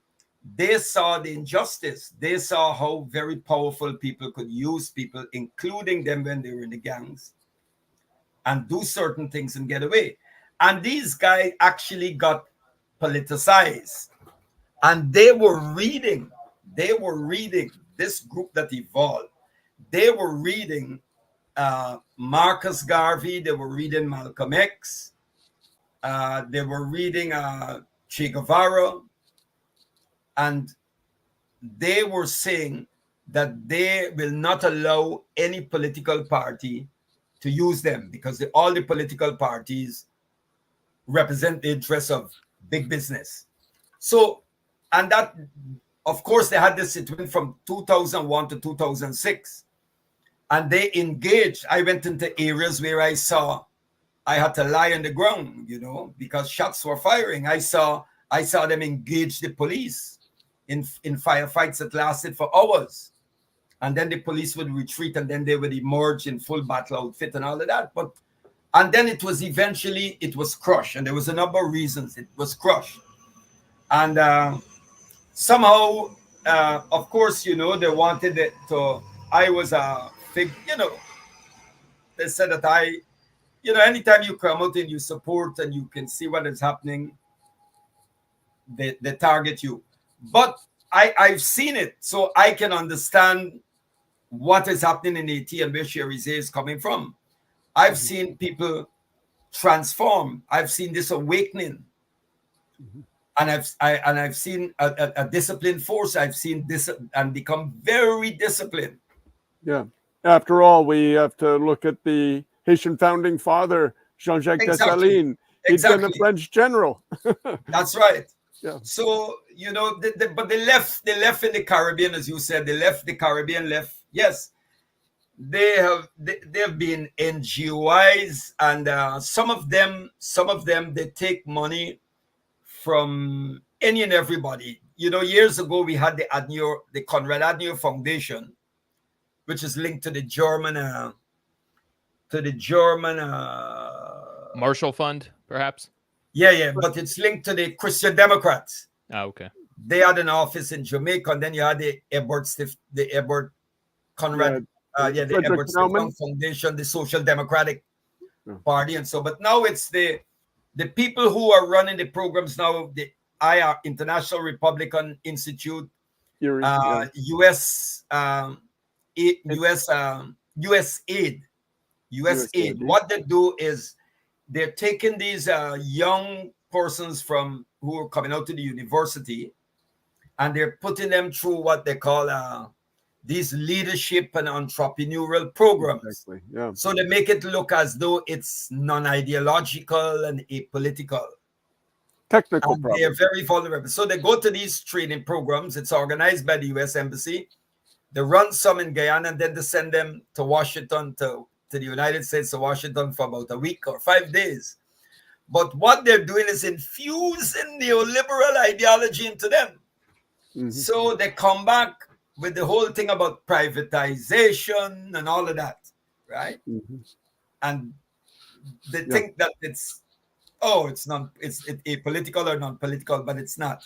[SPEAKER 3] they saw the injustice. They saw how very powerful people could use people, including them when they were in the gangs, and do certain things and get away. And these guys actually got politicized. And they were reading, this group that evolved. They were reading Marcus Garvey, they were reading Malcolm X, they were reading Che Guevara, and they were saying that they will not allow any political party to use them, because all the political parties represent the interests of big business. So, and that, of course, they had this situation from 2001 to 2006. And they engaged. I went into areas where I had to lie on the ground, because shots were firing. I saw them engage the police in firefights that lasted for hours. And then the police would retreat, and then they would emerge in full battle outfit and all of that. And then it was crushed. And there was a number of reasons it was crushed. And somehow, of course, they wanted it to, I was a they said that anytime you come out and you support and you can see what is happening, they target you. But I've seen it, so I can understand what is happening in Haiti and where Cherise is coming from. I've seen people transform. I've seen this awakening. And I've seen a disciplined force. I've seen this and become very disciplined.
[SPEAKER 2] Yeah. After all, we have to look at the Haitian founding father, Jean-Jacques Dessalines. He's been a French general.
[SPEAKER 3] That's right.
[SPEAKER 2] Yeah.
[SPEAKER 3] So, but they left in the Caribbean, as you said. They left the Caribbean, Yes. They have been NGOs, and some of them, they take money from any and everybody. Years ago, we had the Konrad Adenauer Foundation, which is linked to the German
[SPEAKER 1] Marshall Fund, perhaps.
[SPEAKER 3] Yeah, but it's linked to the Christian Democrats.
[SPEAKER 1] Oh, okay.
[SPEAKER 3] They had an office in Jamaica, and then you had the Ebert Conrad, the Ebert Foundation, the Social Democratic Party, and so. But now it's the people who are running the programs now. The IR, International Republican Institute, US Aid. What they do is they're taking these young persons who are coming out to the university, and they're putting them through what they call these leadership and entrepreneurial programs.
[SPEAKER 2] Exactly. Yeah.
[SPEAKER 3] So they make it look as though it's non-ideological and apolitical.
[SPEAKER 2] Technical
[SPEAKER 3] and they are
[SPEAKER 2] problems.
[SPEAKER 3] very vulnerable. So they go to these training programs. It's organized by the U.S. Embassy. They run some in Guyana, and then they send them to Washington, to the United States, to Washington for about a week or 5 days. But what they're doing is infusing neoliberal ideology into them. So they come back with the whole thing about privatization and all of that, right? And they think that it's apolitical or non-political, but it's not.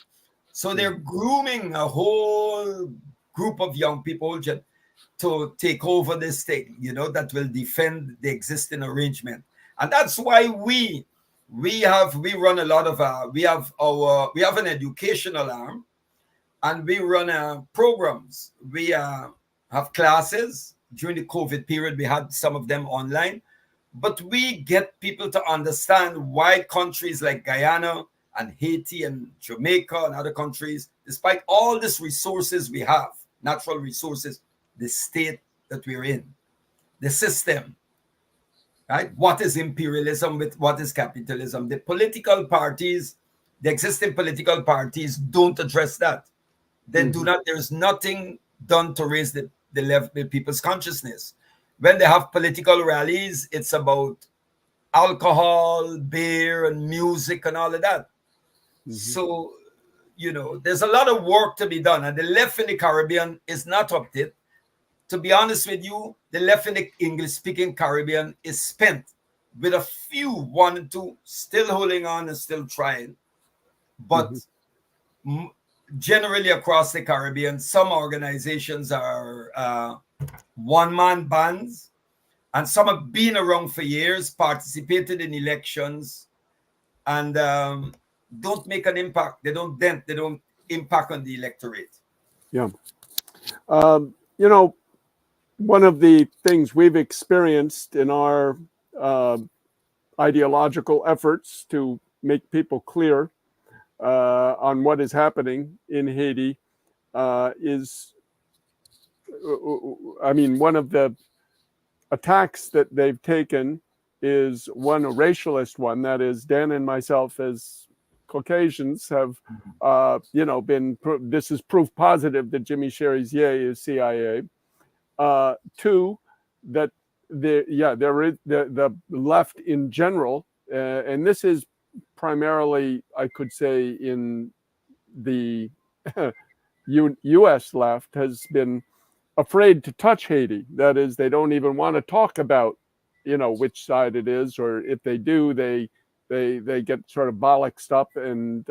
[SPEAKER 3] So they're grooming a whole group of young people to take over this thing, that will defend the existing arrangement. And that's why we run a lot of we have an educational arm, and we run programs. We have classes. During the COVID period, we had some of them online, but we get people to understand why countries like Guyana and Haiti and Jamaica and other countries, despite all these resources we have, natural resources, the state that we're in, the system, right? What is imperialism with what is capitalism? The political parties, the existing political parties don't address that. They do not, there's nothing done to raise the level of people's consciousness. When they have political rallies, it's about alcohol, beer, and music and all of that. So, there's a lot of work to be done. And the left in the Caribbean is not up to it. To be honest with you, the left in the English-speaking Caribbean is spent, with a few, one and two, still holding on and still trying. But generally across the Caribbean, some organizations are one-man bands, and some have been around for years, participated in elections, and don't make an impact. They don't impact on the electorate.
[SPEAKER 2] Yeah. One of the things we've experienced in our ideological efforts to make people clear on what is happening in Haiti is, one of the attacks that they've taken is a racialist one. That is, Dan and myself as Caucasians have, this is proof positive that Jimmy Cherizier is CIA. Two, that there is the left in general, and this is primarily, I could say, in the U.S. left, has been afraid to touch Haiti. That is, they don't even want to talk about, which side it is, or if they do, they get sort of bollocksed up and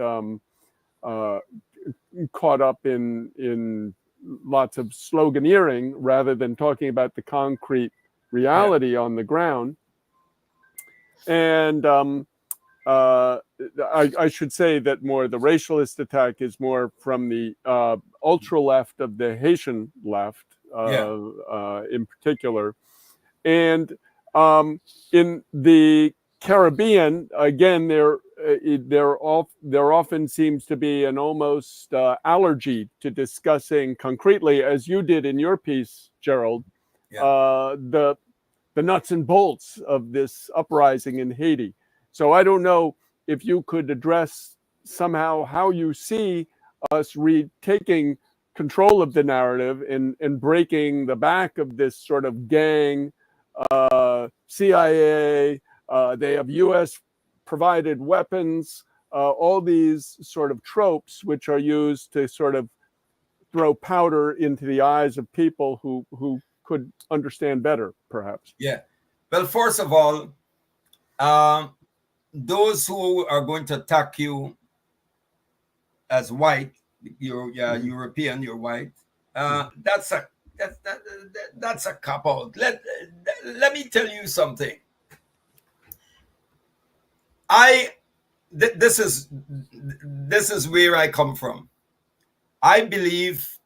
[SPEAKER 2] caught up in lots of sloganeering rather than talking about the concrete reality on the ground. And I should say that the racialist attack is more from the ultra left of the Haitian left, in particular. And in the Caribbean, again, there often seems to be an almost allergy to discussing concretely, as you did in your piece, Gerald, the nuts and bolts of this uprising in Haiti. So I don't know if you could address somehow how you see us retaking control of the narrative and breaking the back of this sort of gang, CIA, they have U.S. provided weapons, all these sort of tropes which are used to sort of throw powder into the eyes of people who could understand better, perhaps.
[SPEAKER 3] Yeah. Well, first of all, those who are going to attack you as white, you're European, you're white. That's a cop out. Let me tell you something. This is where I come from. I believe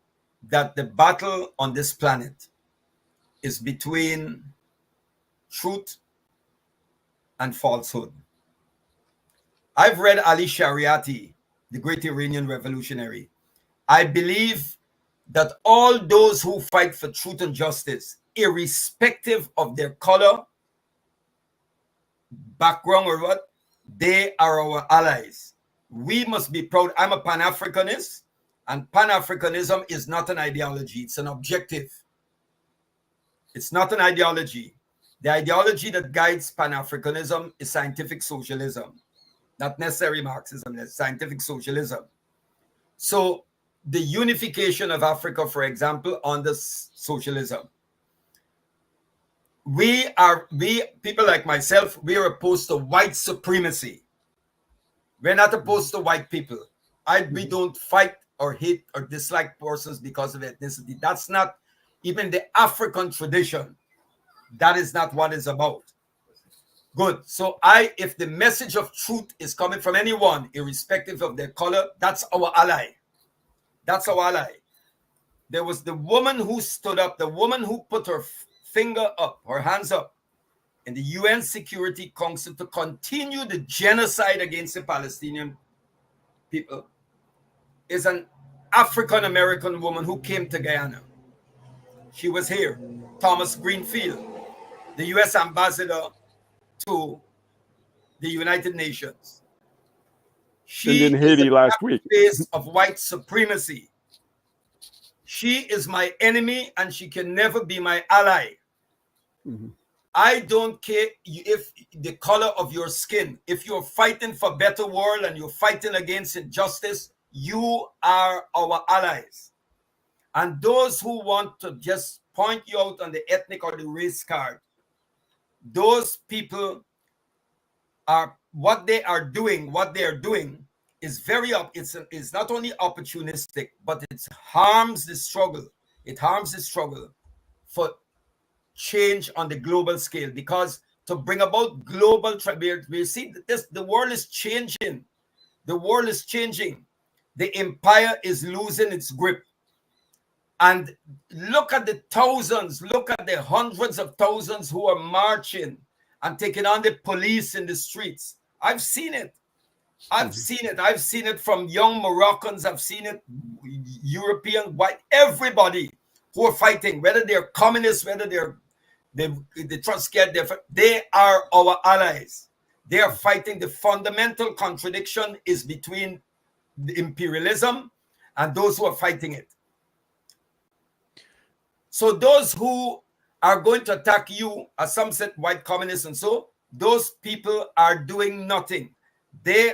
[SPEAKER 3] that the battle on this planet is between truth and falsehood. I've read Ali Shariati, the great Iranian revolutionary. I believe that all those who fight for truth and justice, irrespective of their color, background, or what, they are our allies. We must be proud. I'm a Pan-Africanist, and Pan-Africanism is not an ideology. It's an objective. It's not an ideology. The ideology that guides Pan-Africanism is scientific socialism, not necessarily Marxism, it's scientific socialism. So the unification of Africa, for example, under socialism. We people like myself, we are opposed to white supremacy. We're not opposed to white people. We don't fight or hate or dislike persons because of ethnicity. That's not even the African tradition. That is not what it's about. Good. So if the message of truth is coming from anyone, irrespective of their color, that's our ally. That's our ally. There was the woman who stood up, the woman who put her finger up, her hands up in the UN Security Council to continue the genocide against the Palestinian people, is an African-American woman who came to Guyana. She was here. Thomas Greenfield, the US ambassador to the United Nations. She
[SPEAKER 2] in Haiti last week.
[SPEAKER 3] Face of white supremacy. She is my enemy and she can never be my ally. Mm-hmm. I don't care if the color of your skin. If you're fighting for a better world and you're fighting against injustice, you are our allies. And those who want to just point you out on the ethnic or the race card, those people are what they are doing is it's not only opportunistic, but it harms the struggle. It harms the struggle for change on the global scale, because to bring about global we see that the world is changing. The world is changing. The empire is losing its grip. And look at the thousands, look at the hundreds of thousands who are marching and taking on the police in the streets. I've seen it. I've seen it from young Moroccans. I've seen it European, white, everybody who are fighting, whether they're communists, whether they trust they are our allies. They are fighting. The fundamental contradiction is between the imperialism and those who are fighting it. So those who are going to attack you, as some said, white communists and so, those people are doing nothing. They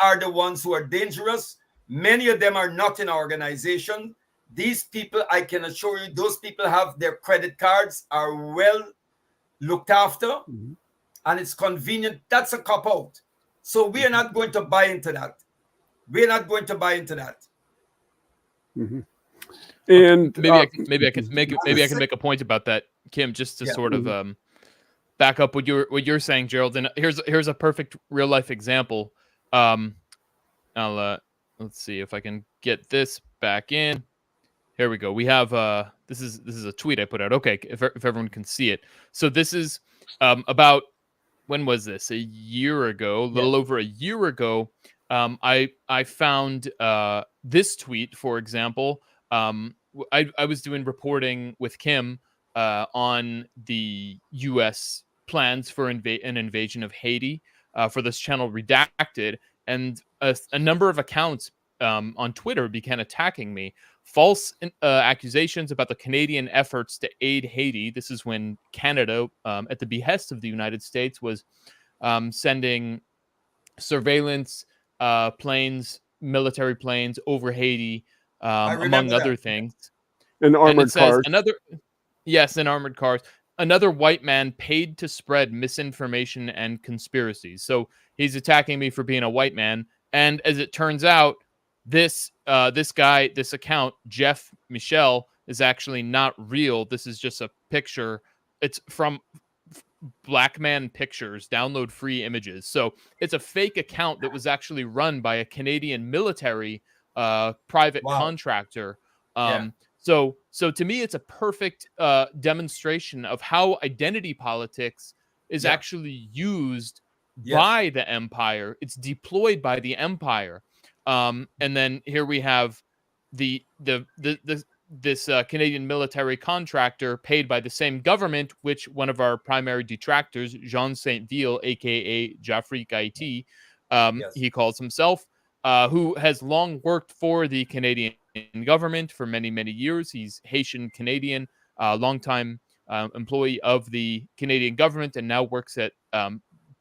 [SPEAKER 3] are the ones who are dangerous. Many of them are not in our organization. These people, I can assure you, those people have their credit cards, are well looked after, and it's convenient. That's a cop-out. So we are not going to buy into that. We're not going to buy into that.
[SPEAKER 2] Mm-hmm. And
[SPEAKER 1] maybe I can make a point about that, Kim, just to sort of back up what you're saying, Gerald. And here's a perfect real life example. Let's see if I can get this back in. Here we go. We have this is a tweet I put out. Okay, if everyone can see it. So this is about, when was this? A year ago, a little over a year ago. I found this tweet, for example. I was doing reporting with Kim on the U.S. plans for an invasion of Haiti for this channel Redacted, and a number of accounts on Twitter began attacking me. False accusations about the Canadian efforts to aid Haiti. This is when Canada, at the behest of the United States, was sending surveillance planes, military planes over Haiti, among other things.
[SPEAKER 2] And armored cars.
[SPEAKER 1] And armored cars. Another white man paid to spread misinformation and conspiracies. So he's attacking me for being a white man. And as it turns out, this account, Jeff Michel, is actually not real. This is just a picture. It's from Black Man Pictures, download free images. So it's a fake account that was actually run by a Canadian military private contractor. So to me, it's a perfect demonstration of how identity politics is actually used by the empire. It's deployed by the empire. And then here we have this Canadian military contractor paid by the same government, which one of our primary detractors, Jean Saint-Ville, aka Jaffrey Gaiti,
[SPEAKER 3] Yes.
[SPEAKER 1] he calls himself, who has long worked for the Canadian government for many, many years. He's Haitian Canadian, longtime employee of the Canadian government, and now works at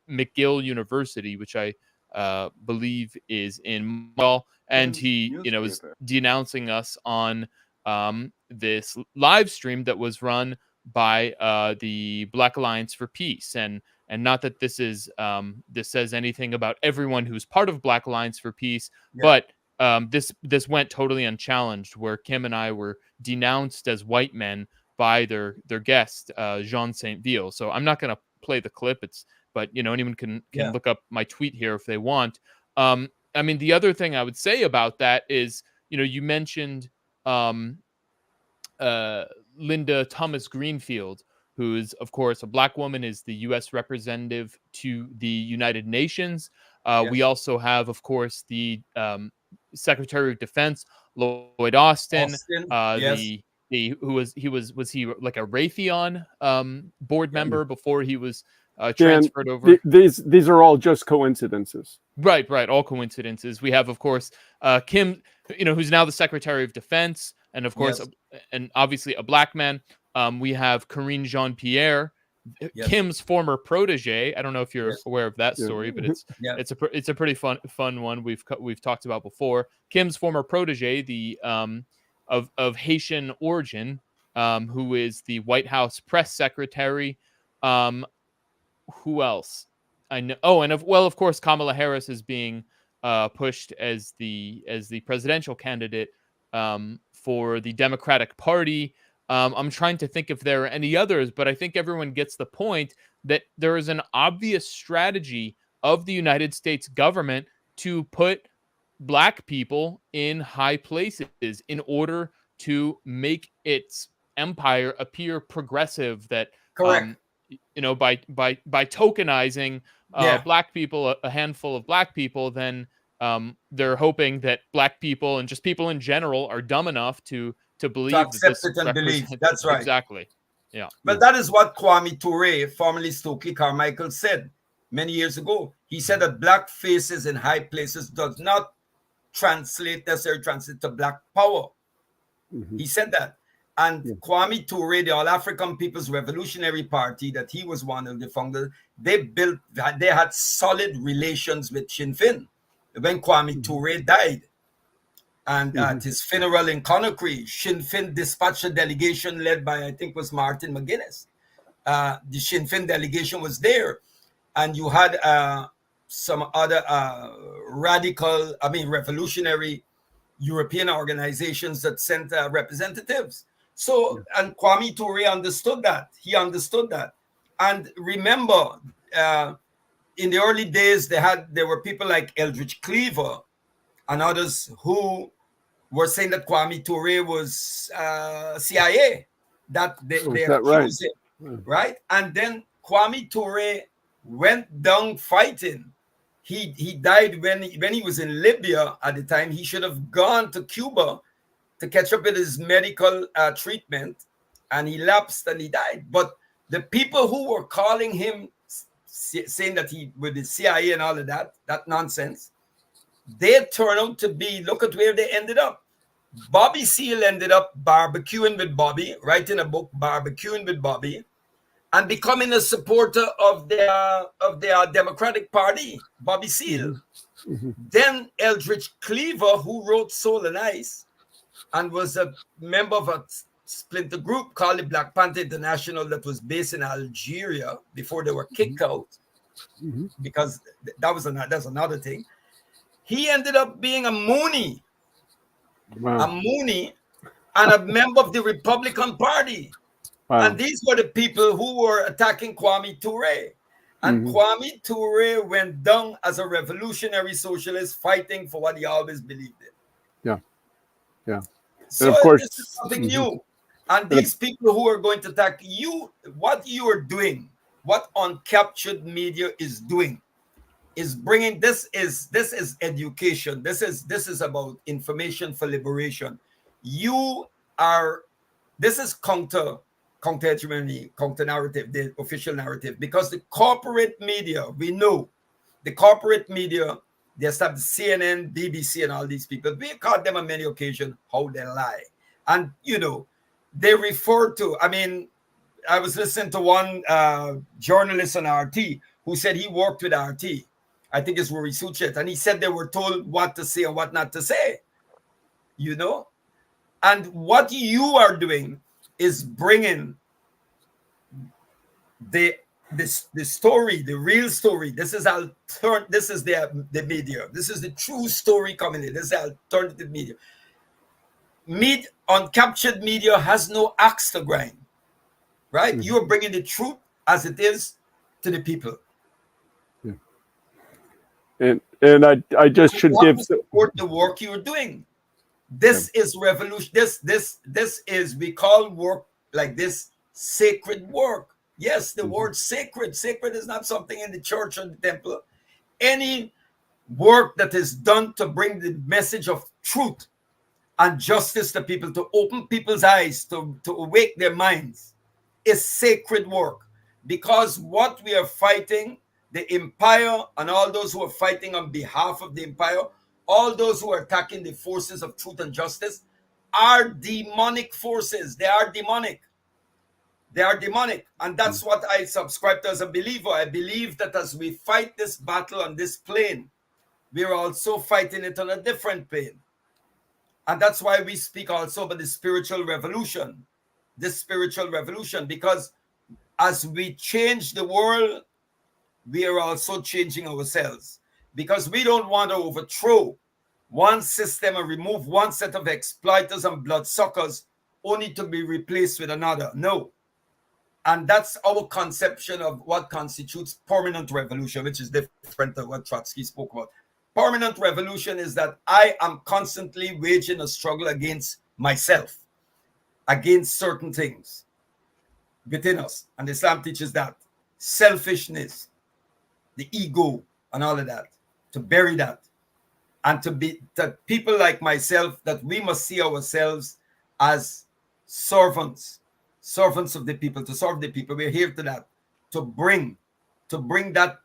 [SPEAKER 1] McGill University, which I believe is in Montreal. And he, is denouncing us on this live stream that was run by the Black Alliance for Peace. And not that this is this says anything about everyone who's part of Black Alliance for Peace, but this went totally unchallenged, where Kim and I were denounced as white men by their guest Jean Saint Ville. So I'm not going to play the clip. But anyone can look up my tweet here if they want. I mean, the other thing I would say about that is, you mentioned Linda Thomas Greenfield, who is, of course, a Black woman, is the U.S. representative to the United Nations. We also have, of course, the Secretary of Defense, Lloyd Austin, the was he like a Raytheon board member before he was transferred over?
[SPEAKER 2] These are all just coincidences.
[SPEAKER 1] Right, all coincidences. We have, of course, Kim, who's now the Secretary of Defense, and of course, and obviously a Black man. We have Karine Jean-Pierre, Kim's former protege. I don't know if you're aware of that story, but it's a pretty fun one we've talked about before. Kim's former protege, the of Haitian origin, who is the White House press secretary. Who else? I know. Oh, and of course, Kamala Harris is being pushed as the presidential candidate for the Democratic Party. I'm trying to think if there are any others, but I think everyone gets the point that there is an obvious strategy of the United States government to put Black people in high places in order to make its empire appear progressive. That
[SPEAKER 3] correct.
[SPEAKER 1] By tokenizing Black people, a handful of Black people, then they're hoping that Black people and just people in general are dumb enough to believe,
[SPEAKER 3] to accept it and believe. That's right.
[SPEAKER 1] Exactly. Yeah.
[SPEAKER 3] But that is what Kwame Ture, formerly Stokely Carmichael, said many years ago. He said that Black faces in high places does not necessarily translate to Black power. Mm-hmm. He said that. And Kwame Ture, the All African People's Revolutionary Party, that he was one of the founders, they had solid relations with Sinn Féin. When Kwame Ture died, and at his funeral in Conakry, Sinn Féin dispatched a delegation led by, I think, was Martin McGuinness. The Sinn Féin delegation was there, and you had some other revolutionary European organizations that sent representatives. So, and Kwame Ture understood that. He understood that. And remember, in the early days, there were people like Eldridge Cleaver and others who were saying that Kwame Ture was CIA, that they accused him, right? And then Kwame Ture went down fighting. He died when he was in Libya at the time. He should have gone to Cuba to catch up with his medical treatment, and he lapsed and he died. But the people who were calling him, saying that he with the CIA and all of that nonsense, they turned out to be, look at where they ended up. Bobby Seale ended up barbecuing with Bobby, writing a book, Barbecuing with Bobby, and becoming a supporter of their Democratic Party, Bobby Seale. Mm-hmm. Then Eldridge Cleaver, who wrote Soul and Ice, and was a member of a splinter group called the Black Panther International that was based in Algeria before they were kicked out, because that's another thing. He ended up being a Mooney, and a member of the Republican Party. Wow. And these were the people who were attacking Kwame Ture. And Kwame Ture went down as a revolutionary socialist fighting for what he always believed in.
[SPEAKER 2] Yeah.
[SPEAKER 3] So
[SPEAKER 2] and of course,
[SPEAKER 3] this is something new. And these people who are going to attack you, what you are doing, what Uncaptured Media is doing, is bringing this is education. This is about information for liberation. This is counter hegemony, counter narrative, the official narrative, because the corporate media, we know the corporate media, they established CNN, BBC, and all these people. We caught them on many occasions how they lie. And, you know, they refer to, I mean, I was listening to one journalist on RT who said he worked with RT. I think it's Rory Suchet. And he said they were told what to say and what not to say, you know. And what you are doing is bringing the story, the real story. This is the media. This is the true story coming in. This is alternative media. Uncaptured media has no axe to grind, right?
[SPEAKER 2] Mm-hmm.
[SPEAKER 3] You're bringing the truth as it is to the people.
[SPEAKER 2] Yeah. And I just should give
[SPEAKER 3] support the work you're doing. This is revolution. This is, we call work like this sacred work. Yes, the word sacred. Sacred is not something in the church or the temple. Any work that is done to bring the message of truth and justice to people, to open people's eyes, to awake their minds, is sacred work. Because what we are fighting, the empire and all those who are fighting on behalf of the empire, all those who are attacking the forces of truth and justice, are demonic forces. They are demonic. They are demonic. And that's what I subscribe to as a believer. I believe that as we fight this battle on this plane, we are also fighting it on a different plane. And that's why we speak also about the spiritual revolution. This spiritual revolution, because as we change the world, we are also changing ourselves. Because we don't want to overthrow one system and remove one set of exploiters and bloodsuckers only to be replaced with another. No. And that's our conception of what constitutes permanent revolution, which is different than what Trotsky spoke about. Permanent revolution is that I am constantly waging a struggle against myself, against certain things within us. And Islam teaches that. Selfishness, the ego, and all of that. To bury that. And to be that people like myself, that we must see ourselves as servants of the people, to serve the people. We're here to that, to bring that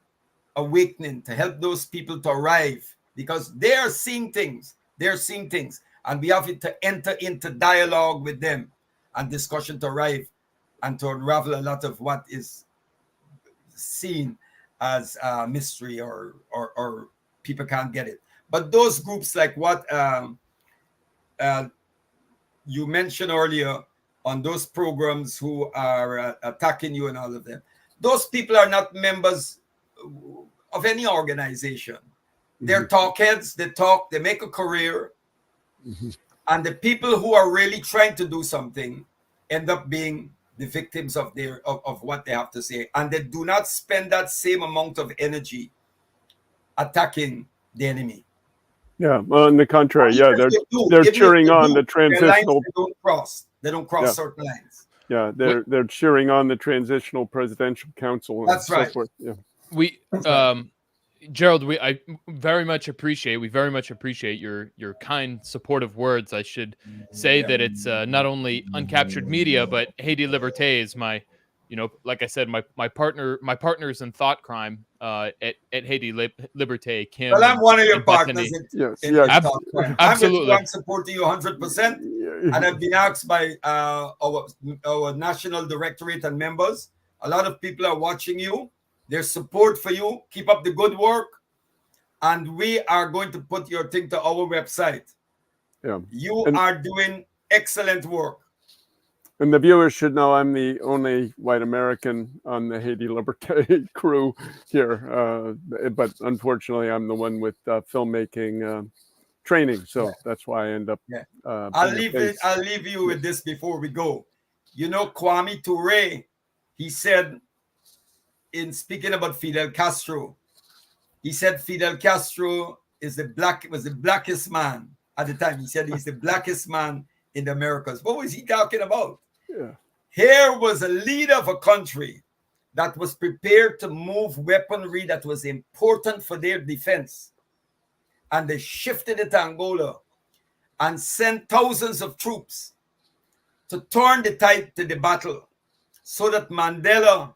[SPEAKER 3] awakening, to help those people to arrive, because they are seeing things. And we have to enter into dialogue with them and discussion to arrive and to unravel a lot of what is seen as mystery or people can't get it. But those groups like what you mentioned earlier on those programs who are attacking you and all of them, those people are not members of any organization. They're talk heads. They talk, they make a career. And the people who are really trying to do something end up being the victims of of what they have to say. And they do not spend that same amount of energy attacking the enemy.
[SPEAKER 2] Yeah, well, on the contrary, yeah, they're cheering on the transitional.
[SPEAKER 3] They don't cross certain lines.
[SPEAKER 2] Yeah, they're cheering on the transitional presidential council. And
[SPEAKER 3] that's right.
[SPEAKER 2] So forth. Yeah.
[SPEAKER 1] We Gerald, we very much appreciate your kind, supportive words. I should say that it's not only uncaptured media, but Haiti Liberté is my, like I said, my partners in thought crime at Haiti Liberté. Kim.
[SPEAKER 3] Well, I'm one of your partners.
[SPEAKER 1] Absolutely.
[SPEAKER 3] I'm supporting you 100%. And I've been asked by our national directorate and members. A lot of people are watching you. There's support for you. Keep up the good work. And we are going to put your thing to our website.
[SPEAKER 2] Yeah.
[SPEAKER 3] You are doing excellent work.
[SPEAKER 2] And the viewers should know I'm the only white American on the Haiti Liberté crew here. But unfortunately, I'm the one with filmmaking training. So that's why I end up.
[SPEAKER 3] Yeah. I'll leave you with this before we go. Kwame Ture, he said, in speaking about Fidel Castro, he said Fidel Castro was the blackest man at the time. He said he's the blackest man in the Americas. What was he talking about?
[SPEAKER 2] Yeah.
[SPEAKER 3] Here was a leader of a country that was prepared to move weaponry that was important for their defense. And they shifted it to Angola and sent thousands of troops to turn the tide to the battle so that Mandela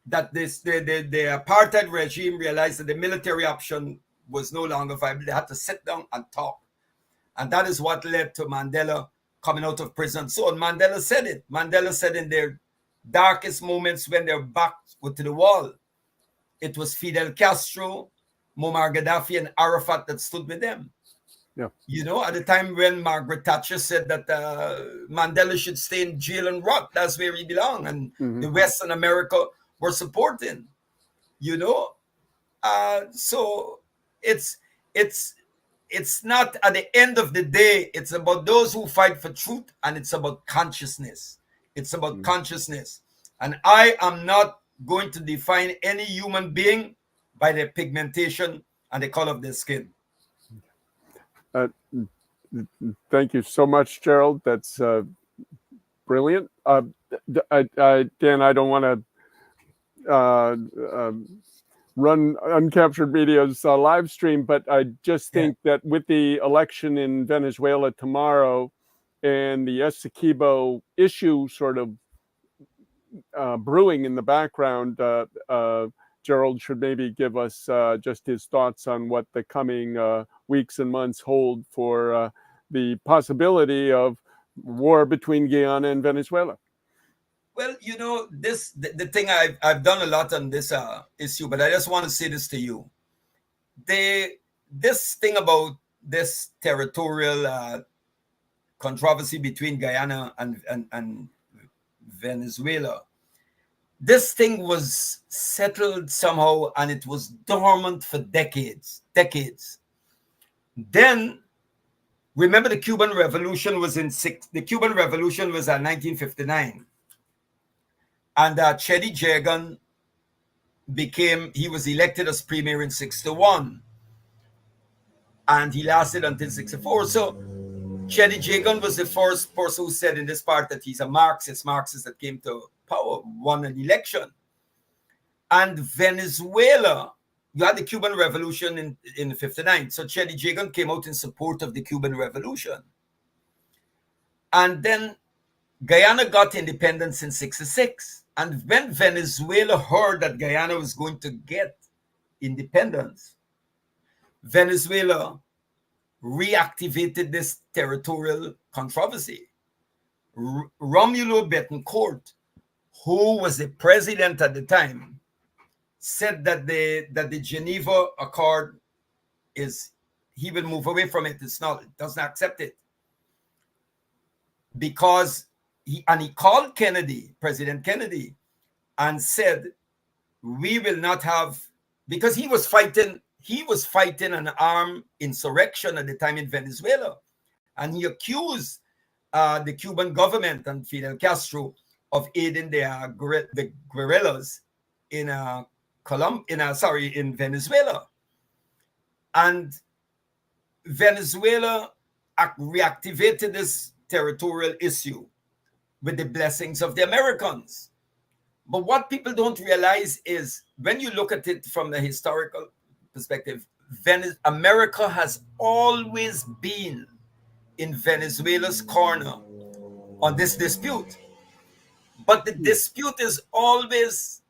[SPEAKER 3] that the apartheid regime realized that the military option was no longer viable. They had to sit down and talk. And that is what led to Mandela coming out of prison. So Mandela said it. Mandela said in their darkest moments when their backs were to the wall, it was Fidel Castro, Muammar Gaddafi, and Arafat that stood with them.
[SPEAKER 2] Yeah.
[SPEAKER 3] You know, at the time when Margaret Thatcher said that Mandela should stay in jail and rot, that's where he belonged, and the Western America were supporting. You know, so it's not, at the end of the day, it's about those who fight for truth, and it's about consciousness. It's about consciousness, and I am not going to define any human being by their pigmentation and the color of their skin.
[SPEAKER 2] Thank you so much, Gerald. That's brilliant. Dan, I don't want to run Uncaptured Media's live stream, but I just think that with the election in Venezuela tomorrow and the Essequibo issue sort of brewing in the background, Gerald should maybe give us just his thoughts on what the coming weeks and months hold for the possibility of war between Guyana and Venezuela.
[SPEAKER 3] Well, you know, the thing I've done a lot on this issue, but I just want to say this to you. This thing about this territorial controversy between Guyana and Venezuela, this thing was settled somehow, and it was dormant for decades. Then, remember, the Cuban Revolution was in 1959, and Chedi Jagan he was elected as premier in 61, and he lasted until 64. So Chedi Jagan was the first person who said in this part that he's a Marxist that came to power, won an election. And Venezuela, you had the Cuban Revolution in 59. So Chedi Jagan came out in support of the Cuban Revolution. And then Guyana got independence in 66. And when Venezuela heard that Guyana was going to get independence, Venezuela reactivated this territorial controversy. Romulo Betancourt, who was the president at the time, said that the Geneva Accord he will move away from it. It doesn't accept it. Because he called President Kennedy, and said, we will not have, because he was fighting an armed insurrection at the time in Venezuela. And he accused the Cuban government and Fidel Castro of aiding the guerrillas in Venezuela. And Venezuela reactivated this territorial issue with the blessings of the Americans. But what people don't realize is, when you look at it from the historical perspective, America has always been in Venezuela's corner on this dispute. But the dispute is always,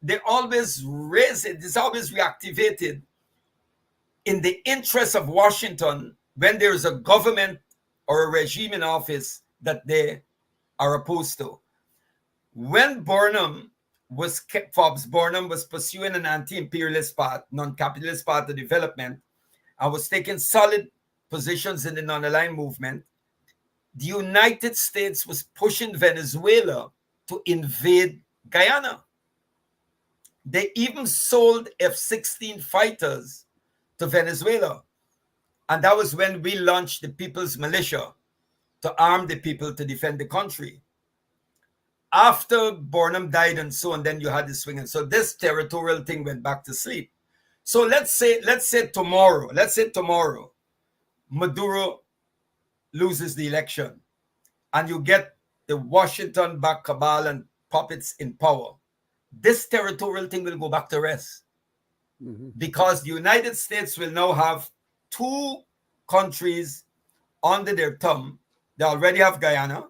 [SPEAKER 3] they always raise it, it's always reactivated in the interest of Washington when there is a government or a regime in office that they are opposed to. When Forbes Burnham was pursuing an anti-imperialist path, non-capitalist path of development, and was taking solid positions in the non-aligned movement, the United States was pushing Venezuela to invade Guyana. They even sold F-16 fighters to Venezuela. And that was when we launched the People's Militia to arm the people to defend the country. After Burnham died and so on, then you had the swing. And so this territorial thing went back to sleep. So let's say tomorrow, Maduro loses the election and you get the Washington-backed cabal and puppets in power. This territorial thing will go back to rest. Because the United States will now have two countries under their thumb. They already have Guyana,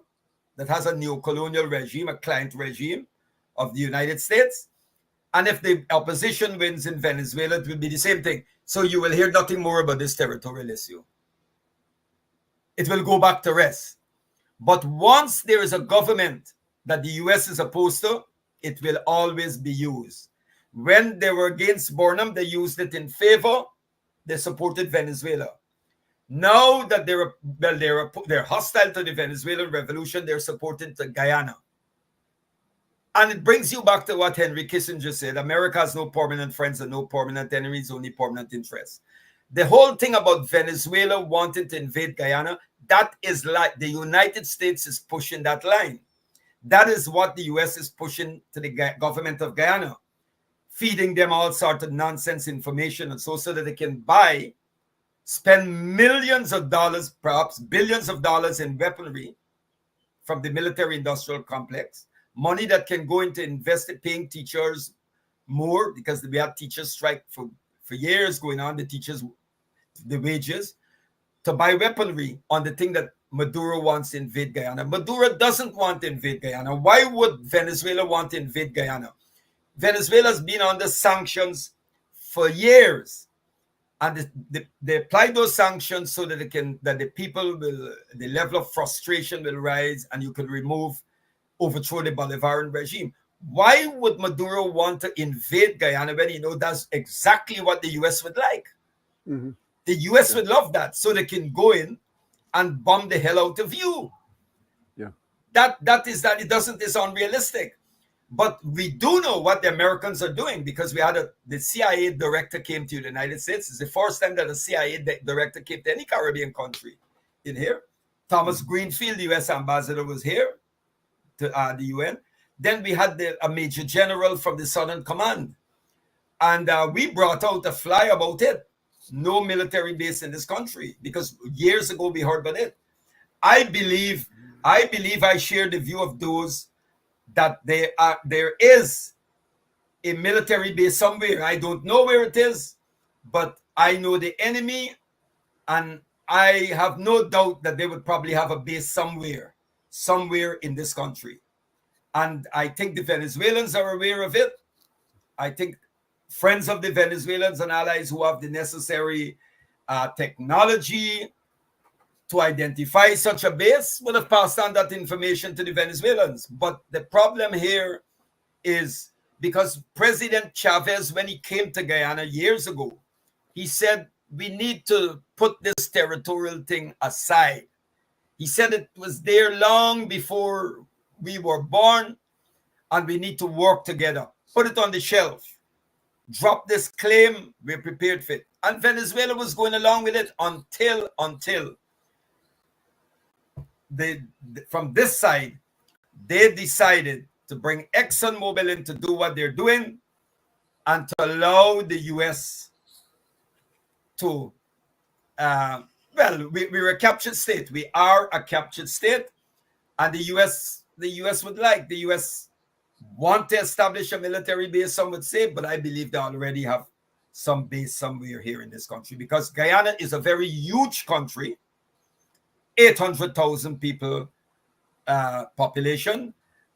[SPEAKER 3] that has a neo-colonial regime, a client regime, of the United States. And if the opposition wins in Venezuela, it will be the same thing. So you will hear nothing more about this territorial issue. It will go back to rest. But once there is a government that the US is opposed to, it will always be used. When they were against Burnham, they used it in favor. They supported Venezuela. Now that they're hostile to the Venezuelan revolution, they're supporting to Guyana. And it brings you back to what Henry Kissinger said: America has no permanent friends and no permanent enemies, only permanent interests. The whole thing about Venezuela wanting to invade Guyana, that is like the United States is pushing that line. That is what the US is pushing to the government of Guyana, feeding them all sorts of nonsense information and so that they can spend millions of dollars, perhaps billions of dollars in weaponry from the military industrial complex, money that can go into paying teachers more, because we had teachers strike for years going on, the wages, to buy weaponry on the thing that Maduro wants to invade Guyana. Maduro doesn't want to invade Guyana. Why would Venezuela want to invade Guyana? Venezuela's been under sanctions for years, and they apply those sanctions so that the level of frustration will rise, and you can overthrow the Bolivarian regime. Why would Maduro want to invade Guyana when he knows that's exactly what the US would like? Mm-hmm. The US would love that, so they can go in and bomb the hell out of you.
[SPEAKER 2] Yeah.
[SPEAKER 3] It's unrealistic. But we do know what the Americans are doing, because we had the CIA director came to the United States. It's the first time that a CIA director came to any Caribbean country in here. Thomas Greenfield, the US ambassador, was here to the UN. Then we had a major general from the Southern Command. And we brought out a fly about it. No military base in this country, because years ago we heard about it. I believe I share the view of those that there is a military base somewhere. I don't know where it is, but I know the enemy, and I have no doubt that they would probably have a base somewhere in this country. And I think the Venezuelans are aware of it. I think friends of the Venezuelans and allies who have the necessary technology to identify such a base would have passed on that information to the Venezuelans. But the problem here is because President Chavez, when he came to Guyana years ago, he said, we need to put this territorial thing aside. He said it was there long before we were born, and we need to work together. Put it on the shelf. Drop this claim, we're prepared for it. And Venezuela was going along with it until from this side, they decided to bring ExxonMobil in to do what they're doing, and to allow the US to, we're a captured state. We are a captured state, and the US want to establish a military base, some would say, but I believe they already have some base somewhere here in this country, because Guyana is a very huge country, 800,000 people population,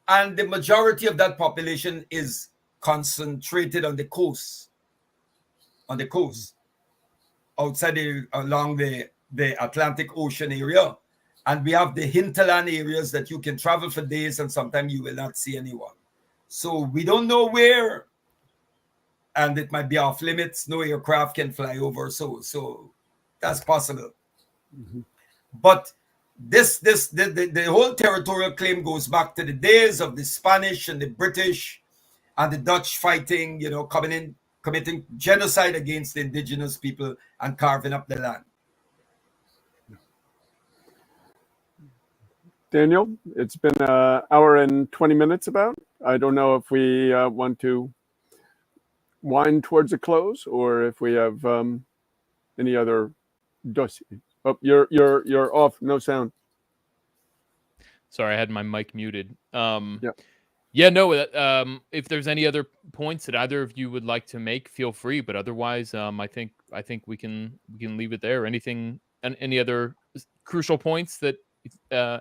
[SPEAKER 3] and the majority of that population is concentrated on the coast, outside along the Atlantic Ocean area. And we have the hinterland areas that you can travel for days and sometimes you will not see anyone. So we don't know where, and it might be off limits. No aircraft can fly over, so that's possible. Mm-hmm. But the whole territorial claim goes back to the days of the Spanish and the British and the Dutch fighting, coming in, committing genocide against the indigenous people and carving up the land.
[SPEAKER 2] Daniel, it's been an hour and 20 minutes about. I don't know if we want to wind towards a close, or if we have any other dossiers. Oh, you're off. No sound.
[SPEAKER 1] Sorry, I had my mic muted.
[SPEAKER 2] Yeah.
[SPEAKER 1] Yeah, no. If there's any other points that either of you would like to make, feel free. But otherwise, I think we can leave it there. Anything, and any other crucial points that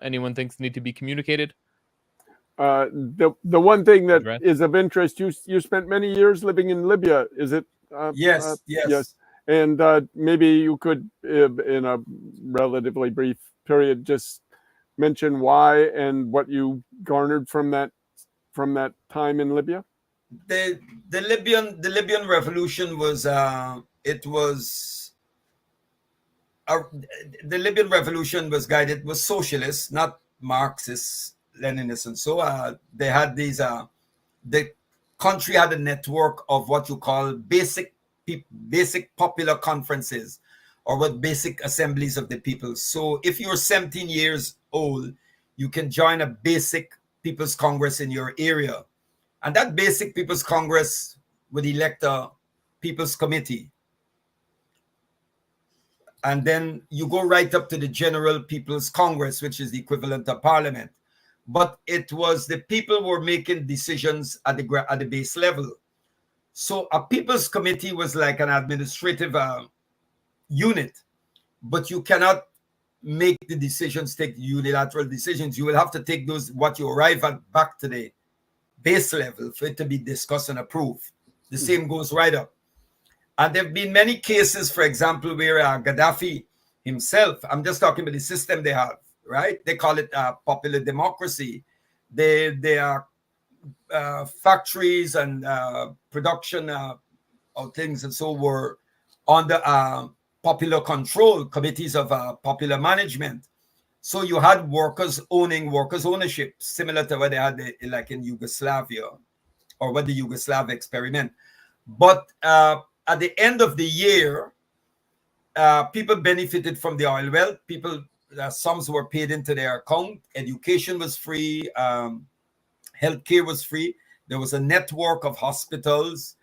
[SPEAKER 1] anyone thinks need to be communicated?
[SPEAKER 2] The one thing that
[SPEAKER 1] address?
[SPEAKER 2] is of interest, you spent many years living in Libya, is it?
[SPEAKER 3] Yes,
[SPEAKER 2] Yes,
[SPEAKER 3] yes.
[SPEAKER 2] and maybe you could, in a relatively brief period, just mention why and what you garnered from that time in Libya.
[SPEAKER 3] The the Libyan revolution was it was uh, the Libyan revolution was guided was socialist, not Marxist, Leninist, and so they had these the country had a network of what you call basic popular conferences, or what basic assemblies of the people. So if you're 17 years old, you can join a basic people's congress in your area, and that basic people's congress would elect a people's committee, and then you go right up to the general people's congress, which is the equivalent of parliament. But it was the people were making decisions at the base level. So a people's committee was like an administrative unit, but you cannot make the decisions, take unilateral decisions. You will have to take those, what you arrive at, back to the base level for it to be discussed and approved. The same goes right up. And there have been many cases, for example, where Gaddafi himself, I'm just talking about the system they have, right? They call it popular democracy. They are factories and production of things and so were under popular control, committees of popular management. So you had workers ownership, similar to what they had like in Yugoslavia, or what the Yugoslav experiment. But at the end of the year, people benefited from the oil wealth. People, sums were paid into their account. Education was free. Healthcare was free. There was a network of hospitals.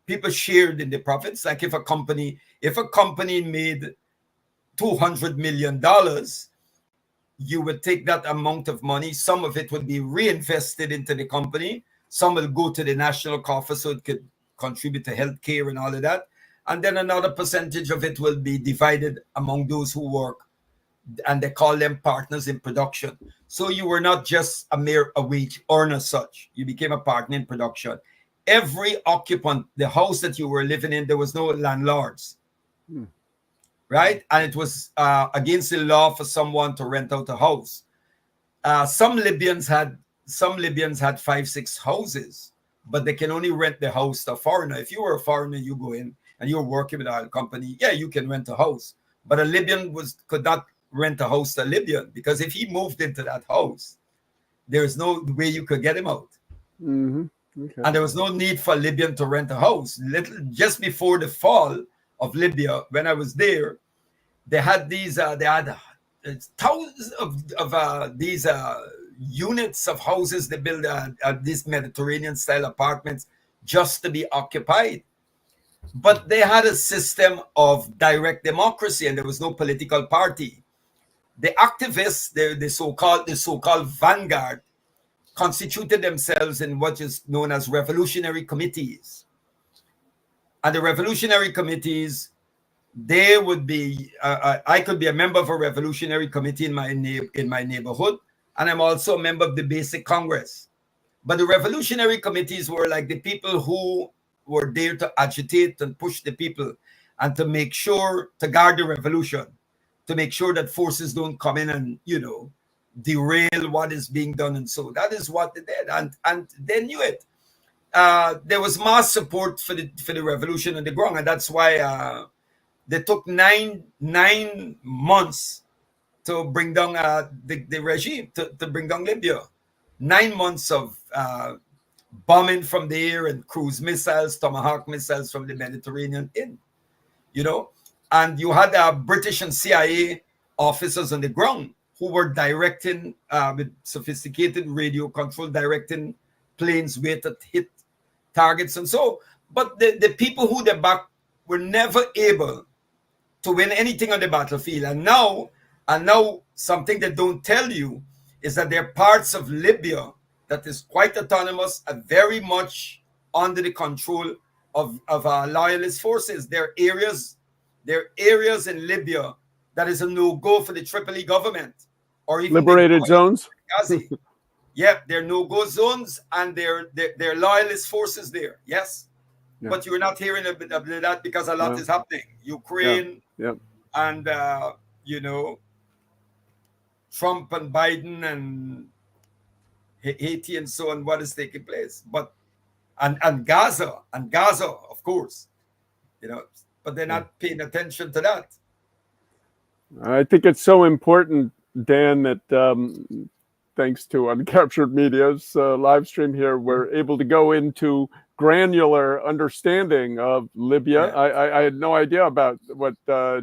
[SPEAKER 3] People shared in the profits. Like if a company made $200 million, you would take that amount of money. Some of it would be reinvested into the company. Some will go to the national coffers so it could contribute to healthcare and all of that. And then another percentage of it will be divided among those who work, and they call them partners in production. So you were not just a wage earner such. You became a partner in production. Every occupant, the house that you were living in, there was no landlords, right? And it was against the law for someone to rent out a house. Some Libyans had 5-6 houses, but they can only rent the house to a foreigner. If you were a foreigner, you go in and you're working with a company, yeah, you can rent a house. But a Libyan could not rent a house to a Libyan, because if he moved into that house, there's no way you could get him out.
[SPEAKER 2] Okay.
[SPEAKER 3] And there was no need for a Libyan to rent a house. Just before the fall of Libya, when I was there, they had thousands of these units of houses. They built these Mediterranean style apartments just to be occupied. But they had a system of direct democracy, and there was no political party. The activists, the so-called vanguard, constituted themselves in what is known as revolutionary committees. And the revolutionary committees, they would be, I could be a member of a revolutionary committee in my neighborhood, and I'm also a member of the Basic Congress. But the revolutionary committees were like the people who were there to agitate and push the people, and to make sure, to guard the revolution, to make sure that forces don't come in and, derail what is being done. And so that is what they did. And they knew it. There was mass support for the revolution on the ground. And that's why they took nine months to bring down the regime, to bring down Libya. 9 months of bombing from the air and cruise missiles, Tomahawk missiles from the Mediterranean in, and you had British and CIA officers on the ground who were directing with sophisticated radio control, directing planes where to hit targets and so. But the people who they backed were never able to win anything on the battlefield. And now something they don't tell you is that there are parts of Libya that is quite autonomous and very much under the control of loyalist forces. There are areas in Libya that is a no-go for the Tripoli government or even
[SPEAKER 2] liberated zones.
[SPEAKER 3] Benghazi. Yeah, there are no-go zones, and they're loyalist forces there. Yes,
[SPEAKER 2] Yeah.
[SPEAKER 3] but you're not hearing a bit of that because a lot
[SPEAKER 2] Yeah.
[SPEAKER 3] is happening. Ukraine
[SPEAKER 2] Yeah.
[SPEAKER 3] and Trump and Biden and Haiti and so on. What is taking place? But and Gaza, of course, but they're not paying attention to that.
[SPEAKER 2] I think it's so important, Dan, that thanks to Uncaptured Media's live stream here, we're able to go into granular understanding of Libya.
[SPEAKER 3] Yeah.
[SPEAKER 2] I had no idea about what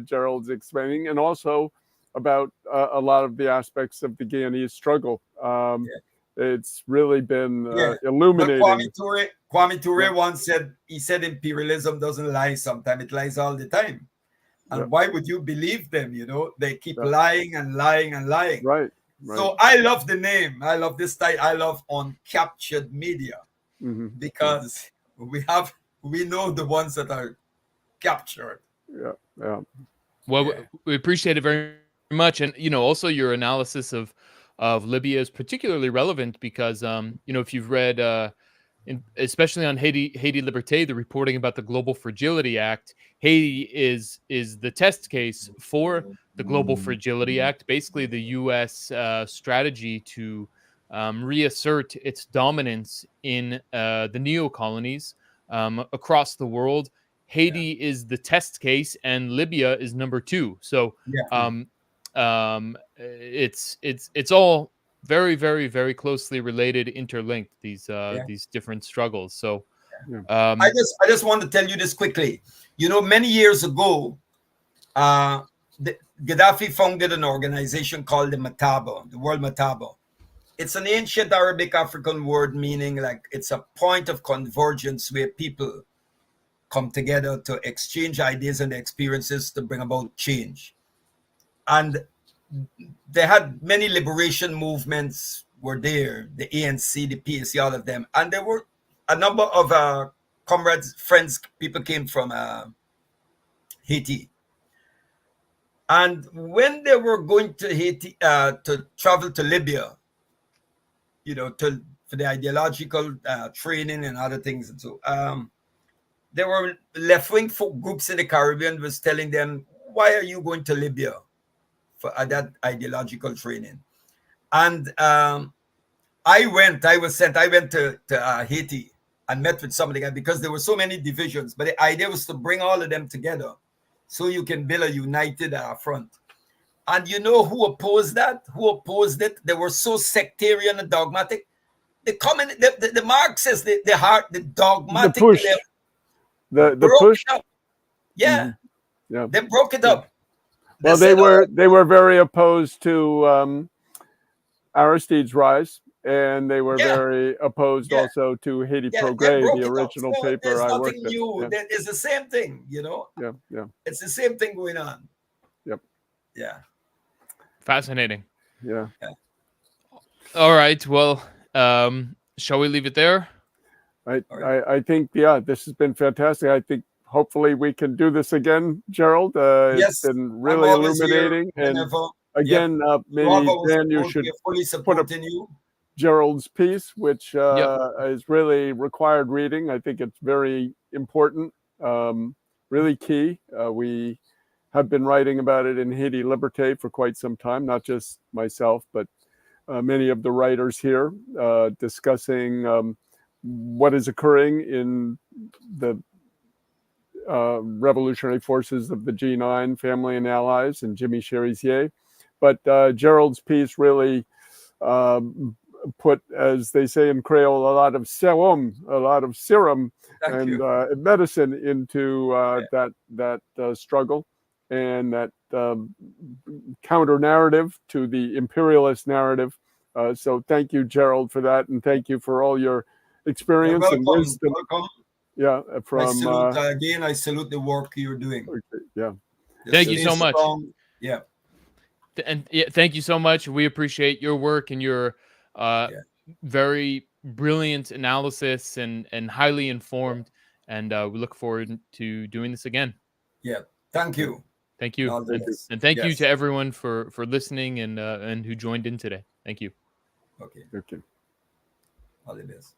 [SPEAKER 2] Gerald's explaining, and also about a lot of the aspects of the Guyanese struggle. It's really been illuminating.
[SPEAKER 3] But Kwame Ture once said, he said imperialism doesn't lie sometimes, it lies all the time. And why would you believe them? They keep lying and lying and lying.
[SPEAKER 2] Right.
[SPEAKER 3] So I love the name. I love this title. I love Uncaptured Media, because we know the ones that are captured.
[SPEAKER 2] Yeah.
[SPEAKER 1] Well, we appreciate it very much, and also your analysis of Libya is particularly relevant because if you've read especially on Haiti Liberté, the reporting about the Global Fragility Act, Haiti is the test case for the Global Fragility Act, basically the U.S. Strategy to reassert its dominance in the neo-colonies across the world. Haiti is the test case, and Libya is number 2. So it's all very, very, very closely related, interlinked, these different struggles. So
[SPEAKER 3] I just want to tell you this quickly. Many years ago, Gaddafi founded an organization called the Mataba, the World Mataba. It's an ancient Arabic African word meaning like it's a point of convergence where people come together to exchange ideas and experiences to bring about change. And they had many liberation movements were there, the ANC, the PSC, all of them. And there were a number of comrades, friends, people came from Haiti. And when they were going to Haiti to travel to Libya, for the ideological training and other things, and so there were left-wing folk groups in the Caribbean was telling them, "Why are you going to Libya for that ideological training?" And I went to Haiti and met with some of the guys because there were so many divisions. But the idea was to bring all of them together so you can build a united front. And you know who opposed that? Who opposed it? They were so sectarian and dogmatic. The Marxists, the dogmatic.
[SPEAKER 2] The push. The push.
[SPEAKER 3] Yeah. They broke it up.
[SPEAKER 2] Well, they were very opposed to Aristide's rise, and they were very opposed also to Haiti Progrès, the original paper
[SPEAKER 3] there's
[SPEAKER 2] I
[SPEAKER 3] nothing
[SPEAKER 2] worked
[SPEAKER 3] new.
[SPEAKER 2] at.
[SPEAKER 3] It's the same thing,
[SPEAKER 2] Yeah.
[SPEAKER 3] It's the same thing going on.
[SPEAKER 2] Yep.
[SPEAKER 3] Yeah.
[SPEAKER 1] Fascinating.
[SPEAKER 2] Yeah.
[SPEAKER 1] All right. Well, shall we leave it there?
[SPEAKER 2] I think, this has been fantastic. I think hopefully we can do this again, Gerald. It's been really illuminating. And again, maybe Dan, you should put up Gerald's piece, which is really required reading. I think it's very important, really key. We have been writing about it in Haiti Liberté for quite some time, not just myself, but many of the writers here discussing what is occurring in the revolutionary forces of the G9 family and allies and Jimmy Cherizier. But Gerald's piece really put, as they say in Creole, a lot of serum and medicine into that struggle and that counter narrative to the imperialist narrative. So thank you, Gerald, for that, and thank you for all your experience and wisdom.
[SPEAKER 3] Welcome.
[SPEAKER 2] Yeah,
[SPEAKER 3] I salute the work you're doing.
[SPEAKER 2] Okay, yeah.
[SPEAKER 1] Thank you so much.
[SPEAKER 3] Yeah.
[SPEAKER 1] And thank you so much. We appreciate your work and your very brilliant analysis and highly informed. And we look forward to doing this again.
[SPEAKER 3] Yeah. Thank you.
[SPEAKER 1] Thank you.
[SPEAKER 3] All the
[SPEAKER 2] Thank you.
[SPEAKER 3] best.
[SPEAKER 1] And thank you
[SPEAKER 3] Yes.
[SPEAKER 1] to everyone for listening and who joined in today. Thank you.
[SPEAKER 3] Okay.
[SPEAKER 2] Okay.
[SPEAKER 3] All the best.